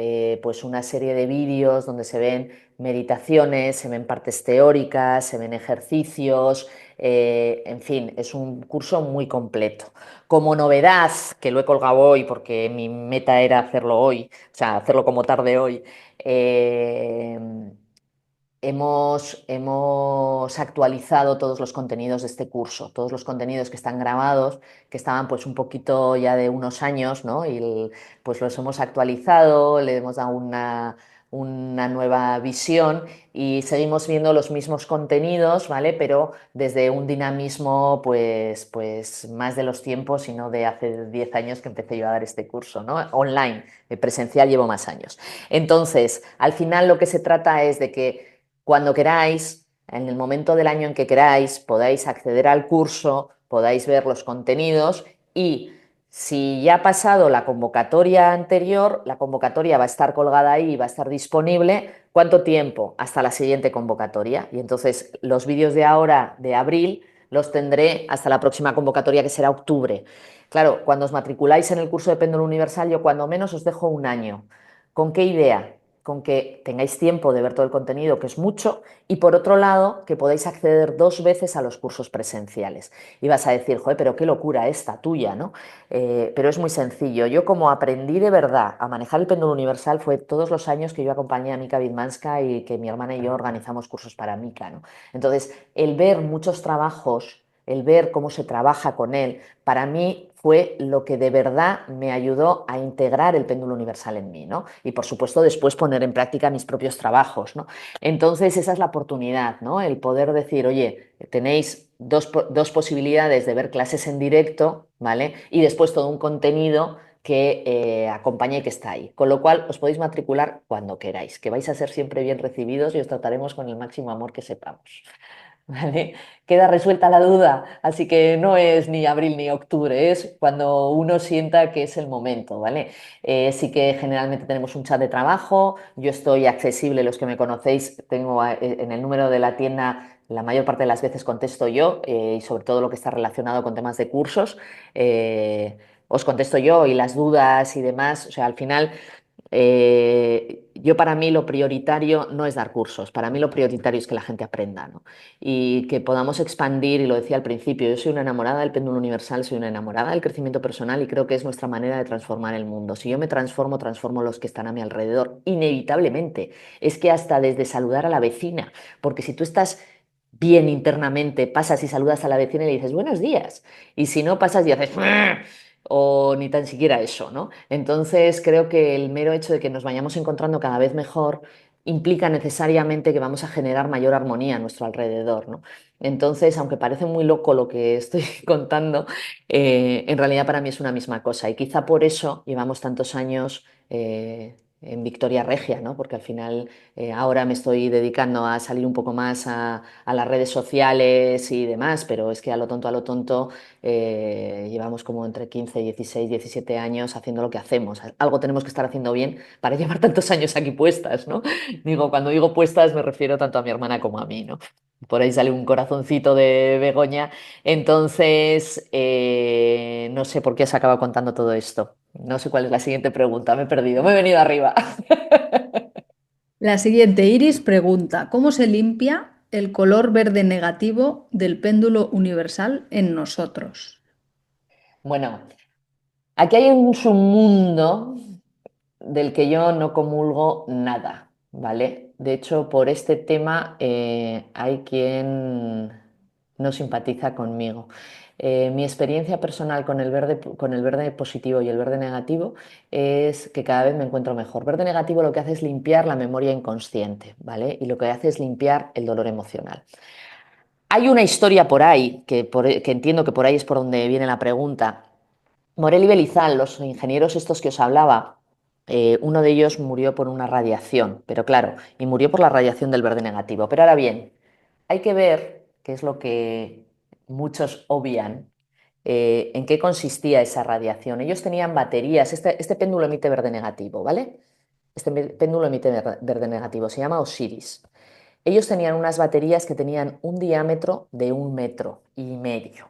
pues una serie de vídeos donde se ven meditaciones, se ven partes teóricas, se ven ejercicios, en fin, es un curso muy completo. Como novedad, que lo he colgado hoy porque mi meta era hacerlo hoy, o sea, hacerlo como tarde hoy, eh, hemos actualizado todos los contenidos de este curso, todos los contenidos que están grabados, que estaban pues un poquito ya de unos años, ¿no? Y pues los hemos actualizado, le hemos dado una nueva visión y seguimos viendo los mismos contenidos, ¿vale? Pero desde un dinamismo pues más de los tiempos y no de hace 10 años que empecé yo a dar este curso, ¿no? Online, presencial llevo más años. Entonces, al final lo que se trata es de que cuando queráis, en el momento del año en que queráis, podáis acceder al curso, podáis ver los contenidos y si ya ha pasado la convocatoria anterior, la convocatoria va a estar colgada ahí, va a estar disponible. ¿Cuánto tiempo? Hasta la siguiente convocatoria. Y entonces los vídeos de ahora, de abril, los tendré hasta la próxima convocatoria que será octubre. Claro, cuando os matriculáis en el curso de péndulo universal, yo cuando menos os dejo un año. ¿Con qué idea? Con que tengáis tiempo de ver todo el contenido, que es mucho, y por otro lado, que podáis acceder 2 veces a los cursos presenciales. Y vas a decir, joder, pero qué locura esta tuya, ¿no? Pero es muy sencillo. Yo como aprendí de verdad a manejar el péndulo universal fue todos los años que yo acompañé a Mika Widmanska y que mi hermana y yo organizamos cursos para Mika, ¿no? Entonces, el ver muchos trabajos, el ver cómo se trabaja con él, para mí fue lo que de verdad me ayudó a integrar el péndulo universal en mí, ¿no? Y por supuesto después poner en práctica mis propios trabajos, ¿no? Entonces esa es la oportunidad, ¿no? El poder decir, oye, tenéis dos posibilidades de ver clases en directo, ¿vale? Y después todo un contenido que acompañe y que está ahí. Con lo cual os podéis matricular cuando queráis, que vais a ser siempre bien recibidos y os trataremos con el máximo amor que sepamos. ¿Vale? Queda resuelta la duda, así que no es ni abril ni octubre, es cuando uno sienta que es el momento, ¿vale? Sí que generalmente tenemos un chat de trabajo, yo estoy accesible, los que me conocéis, tengo en el número de la tienda la mayor parte de las veces contesto yo y sobre todo lo que está relacionado con temas de cursos, os contesto yo y las dudas y demás. O sea, al final, yo para mí lo prioritario no es dar cursos, para mí lo prioritario es que la gente aprenda, ¿no? Y que podamos expandir, y lo decía al principio, yo soy una enamorada del péndulo universal, soy una enamorada del crecimiento personal y creo que es nuestra manera de transformar el mundo. Si yo me transformo, transformo los que están a mi alrededor, inevitablemente. Es que hasta desde saludar a la vecina, porque si tú estás bien internamente, pasas y saludas a la vecina y le dices buenos días, y si no pasas y haces o ni tan siquiera eso, ¿no? Entonces creo que el mero hecho de que nos vayamos encontrando cada vez mejor implica necesariamente que vamos a generar mayor armonía a nuestro alrededor, ¿no? Entonces, aunque parece muy loco lo que estoy contando, en realidad para mí es una misma cosa y quizá por eso llevamos tantos años en Victoria Regia, ¿no? Porque al final ahora me estoy dedicando a salir un poco más a las redes sociales y demás, pero es que a lo tonto, llevamos como entre 15, 16, 17 años haciendo lo que hacemos. Algo tenemos que estar haciendo bien para llevar tantos años aquí puestas, ¿no? Digo, cuando digo puestas me refiero tanto a mi hermana como a mí, ¿no? Por ahí sale un corazoncito de Begoña. Entonces, no sé por qué se acaba contando todo esto. No sé cuál es la siguiente pregunta, me he perdido, me he venido arriba. La siguiente, Iris pregunta, ¿cómo se limpia el color verde negativo del péndulo universal en nosotros? Bueno, aquí hay un submundo del que yo no comulgo nada, ¿vale? De hecho, por este tema hay quien no simpatiza conmigo. Mi experiencia personal con el verde positivo y el verde negativo es que cada vez me encuentro mejor. Verde negativo lo que hace es limpiar la memoria inconsciente, ¿vale? Y lo que hace es limpiar el dolor emocional. Hay una historia por ahí, que entiendo que por ahí es por donde viene la pregunta. Morel y Belizal, los ingenieros estos que os hablaba, uno de ellos murió por una radiación, pero claro, y murió por la radiación del verde negativo. Pero ahora bien, hay que ver, qué es lo que muchos obvian, en qué consistía esa radiación. Ellos tenían baterías, este péndulo emite verde negativo, ¿vale? Péndulo emite verde negativo, se llama Osiris. Ellos tenían unas baterías que tenían un diámetro de 1,5 metros.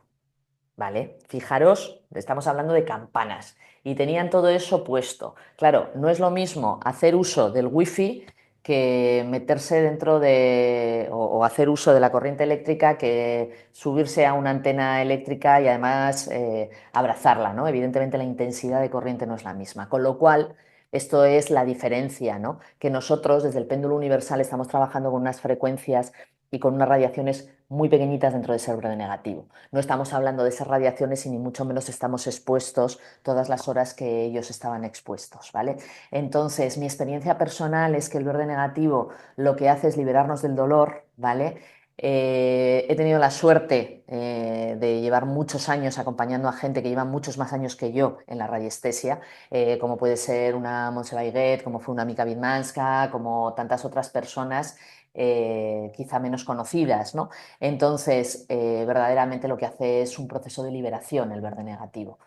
¿Vale? Fijaros, estamos hablando de campanas y tenían todo eso puesto. Claro, no es lo mismo hacer uso del wifi que meterse dentro o hacer uso de la corriente eléctrica que subirse a una antena eléctrica y además abrazarla, ¿no? Evidentemente la intensidad de corriente no es la misma, con lo cual esto es la diferencia, ¿no? Que nosotros desde el péndulo universal estamos trabajando con unas frecuencias y con unas radiaciones muy pequeñitas dentro de ese verde negativo. No estamos hablando de esas radiaciones y ni mucho menos estamos expuestos todas las horas que ellos estaban expuestos, ¿vale? Entonces, mi experiencia personal es que el verde negativo lo que hace es liberarnos del dolor, ¿vale? He tenido la suerte de llevar muchos años acompañando a gente que lleva muchos más años que yo en la radiestesia, como puede ser una Montse Baiguet, como fue una Mika Widmanska, como tantas otras personas quizá menos conocidas, ¿no? Entonces, verdaderamente lo que hace es un proceso de liberación el verde negativo.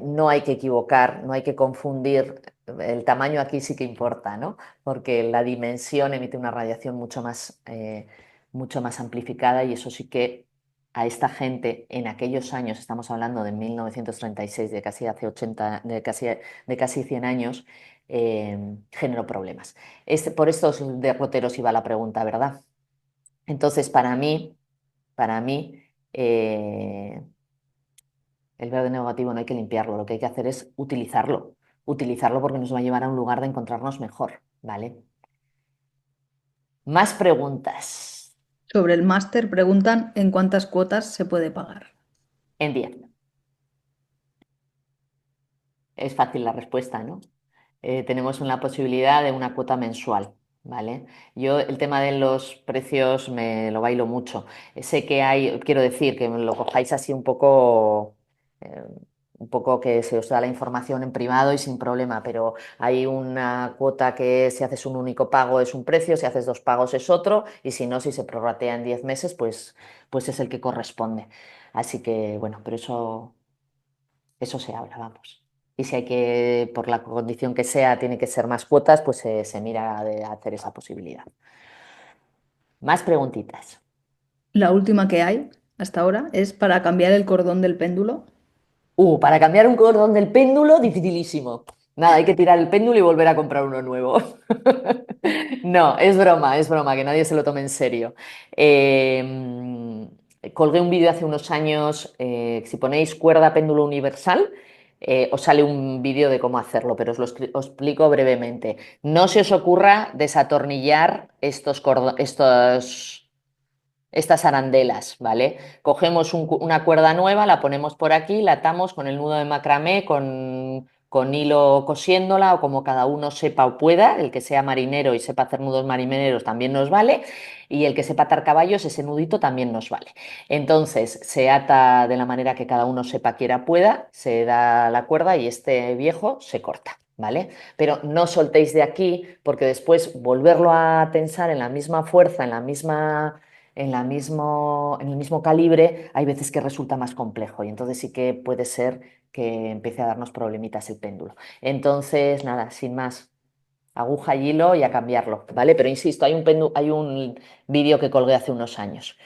No hay que equivocar, no hay que confundir, el tamaño aquí sí que importa, ¿no? Porque la dimensión emite una radiación mucho más amplificada y eso sí que a esta gente en aquellos años, estamos hablando de 1936, de casi hace 80, de casi 100 años, generó problemas. Por estos derroteros iba la pregunta, ¿verdad? Entonces, para mí, el verde negativo no hay que limpiarlo, lo que hay que hacer es utilizarlo porque nos va a llevar a un lugar de encontrarnos mejor, ¿vale? Más preguntas. Sobre el máster preguntan en cuántas cuotas se puede pagar. En 10. Es fácil la respuesta, ¿no? Tenemos una posibilidad de una cuota mensual, ¿vale? Yo el tema de los precios me lo bailo mucho. Sé que hay, quiero decir, que lo cojáis así eh, un poco que se os da la información en privado y sin problema, pero hay una cuota que si haces un único pago es un precio, si haces dos pagos es otro, y si no, si se prorratea en 10 meses, pues es el que corresponde. Así que, bueno, pero eso se habla, vamos. Y si hay que, por la condición que sea, tiene que ser más cuotas, pues se mira de hacer esa posibilidad. Más preguntitas. La última que hay hasta ahora es para cambiar el cordón del péndulo. Para cambiar un cordón del péndulo, dificilísimo. Nada, hay que tirar el péndulo y volver a comprar uno nuevo. No, es broma, que nadie se lo tome en serio. Colgué un vídeo hace unos años, si ponéis cuerda péndulo universal, os sale un vídeo de cómo hacerlo, pero os explico brevemente. No se os ocurra desatornillar estas arandelas, ¿vale? Cogemos una cuerda nueva, la ponemos por aquí, la atamos con el nudo de macramé, con hilo cosiéndola o como cada uno sepa o pueda. El que sea marinero y sepa hacer nudos marineros también nos vale, y el que sepa atar caballos, ese nudito también nos vale. Entonces se ata de la manera que cada uno sepa, quiera, pueda, se da la cuerda y este viejo se corta. ¿Vale? Pero no soltéis de aquí, porque después volverlo a tensar en la misma fuerza, en el mismo calibre, hay veces que resulta más complejo y entonces sí que puede ser que empiece a darnos problemitas el péndulo. Entonces, nada, sin más, aguja y hilo y a cambiarlo, ¿vale? Pero insisto, hay un vídeo que colgué hace unos años.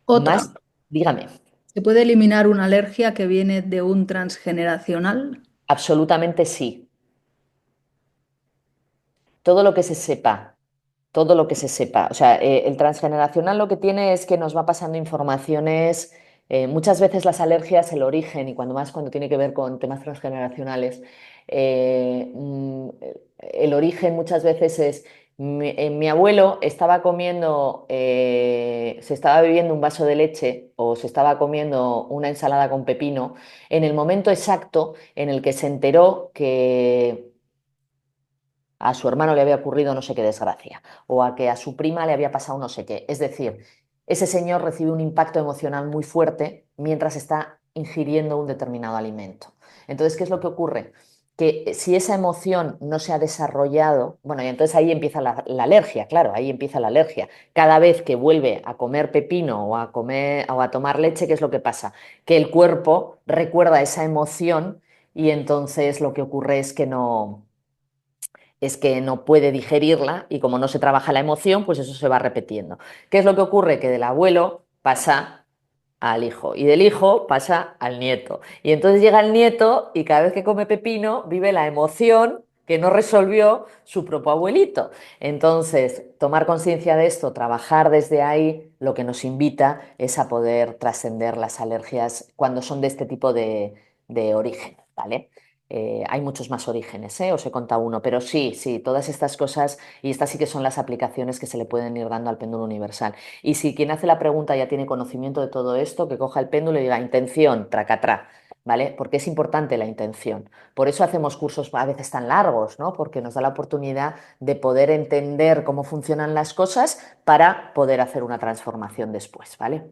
Otra, Más, dígame, ¿se puede eliminar una alergia que viene de un transgeneracional? absolutamente sí. Todo lo que se sepa, todo lo que se sepa. O sea, el transgeneracional lo que tiene es que nos va pasando informaciones, muchas veces las alergias, el origen, y cuando más cuando tiene que ver con temas transgeneracionales, eh, mm, el origen muchas veces es, mi abuelo estaba comiendo, se estaba bebiendo un vaso de leche o se estaba comiendo una ensalada con pepino en el momento exacto en el que se enteró que a su hermano le había ocurrido no sé qué desgracia, o a que a su prima le había pasado no sé qué. Es decir, ese señor recibe un impacto emocional muy fuerte mientras está ingiriendo un determinado alimento. Entonces, ¿qué es lo que ocurre? Que si esa emoción no se ha desarrollado, bueno, y entonces ahí empieza la alergia, claro, ahí empieza la alergia. Cada vez que vuelve a comer pepino o a comer o a tomar leche, ¿qué es lo que pasa? Que el cuerpo recuerda esa emoción y entonces lo que ocurre es que no puede digerirla y como no se trabaja la emoción, pues eso se va repitiendo. ¿Qué es lo que ocurre? Que del abuelo pasa al hijo y del hijo pasa al nieto. Y entonces llega el nieto y cada vez que come pepino vive la emoción que no resolvió su propio abuelito. Entonces, tomar conciencia de esto, trabajar desde ahí, lo que nos invita es a poder trascender las alergias cuando son de este tipo de origen, ¿vale? Hay muchos más orígenes, ¿eh? Os he contado uno, pero sí, sí, todas estas cosas y estas sí que son las aplicaciones que se le pueden ir dando al péndulo universal. Y si quien hace la pregunta ya tiene conocimiento de todo esto, que coja el péndulo y diga intención, tracatrá, ¿vale? Porque es importante la intención. Por eso hacemos cursos a veces tan largos, ¿no? Porque nos da la oportunidad de poder entender cómo funcionan las cosas para poder hacer una transformación después, ¿vale?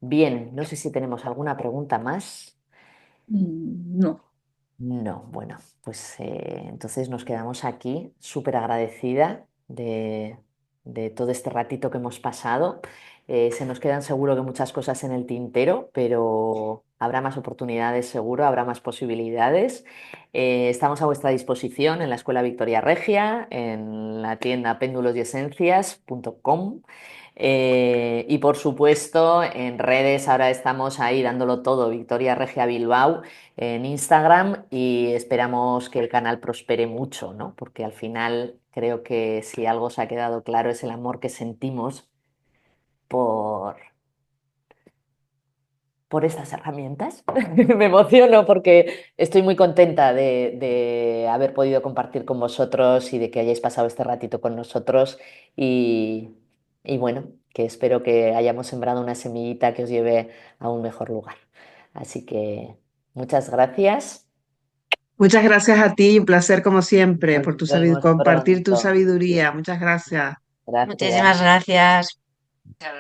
Bien, no sé si tenemos alguna pregunta más. No. No, bueno, pues entonces nos quedamos aquí, súper agradecida de todo este ratito que hemos pasado. Se nos quedan seguro que muchas cosas en el tintero, pero habrá más oportunidades seguro, habrá más posibilidades. Estamos a vuestra disposición en la Escuela Victoria Regia, en la tienda péndulosesencias.com. Y por supuesto, en redes ahora estamos ahí dándolo todo, Victoria Regia Bilbao en Instagram y esperamos que el canal prospere mucho, ¿no? Porque al final creo que si algo se ha quedado claro es el amor que sentimos por, por estas herramientas. Me emociono porque estoy muy contenta de haber podido compartir con vosotros y de que hayáis pasado este ratito con nosotros y, y bueno, que espero que hayamos sembrado una semillita que os lleve a un mejor lugar. Así que muchas gracias. Muchas gracias a ti, un placer como siempre Nos por vemos compartir tu pronto. sabiduría. Muchas gracias. Gracias. Muchísimas gracias. Chao.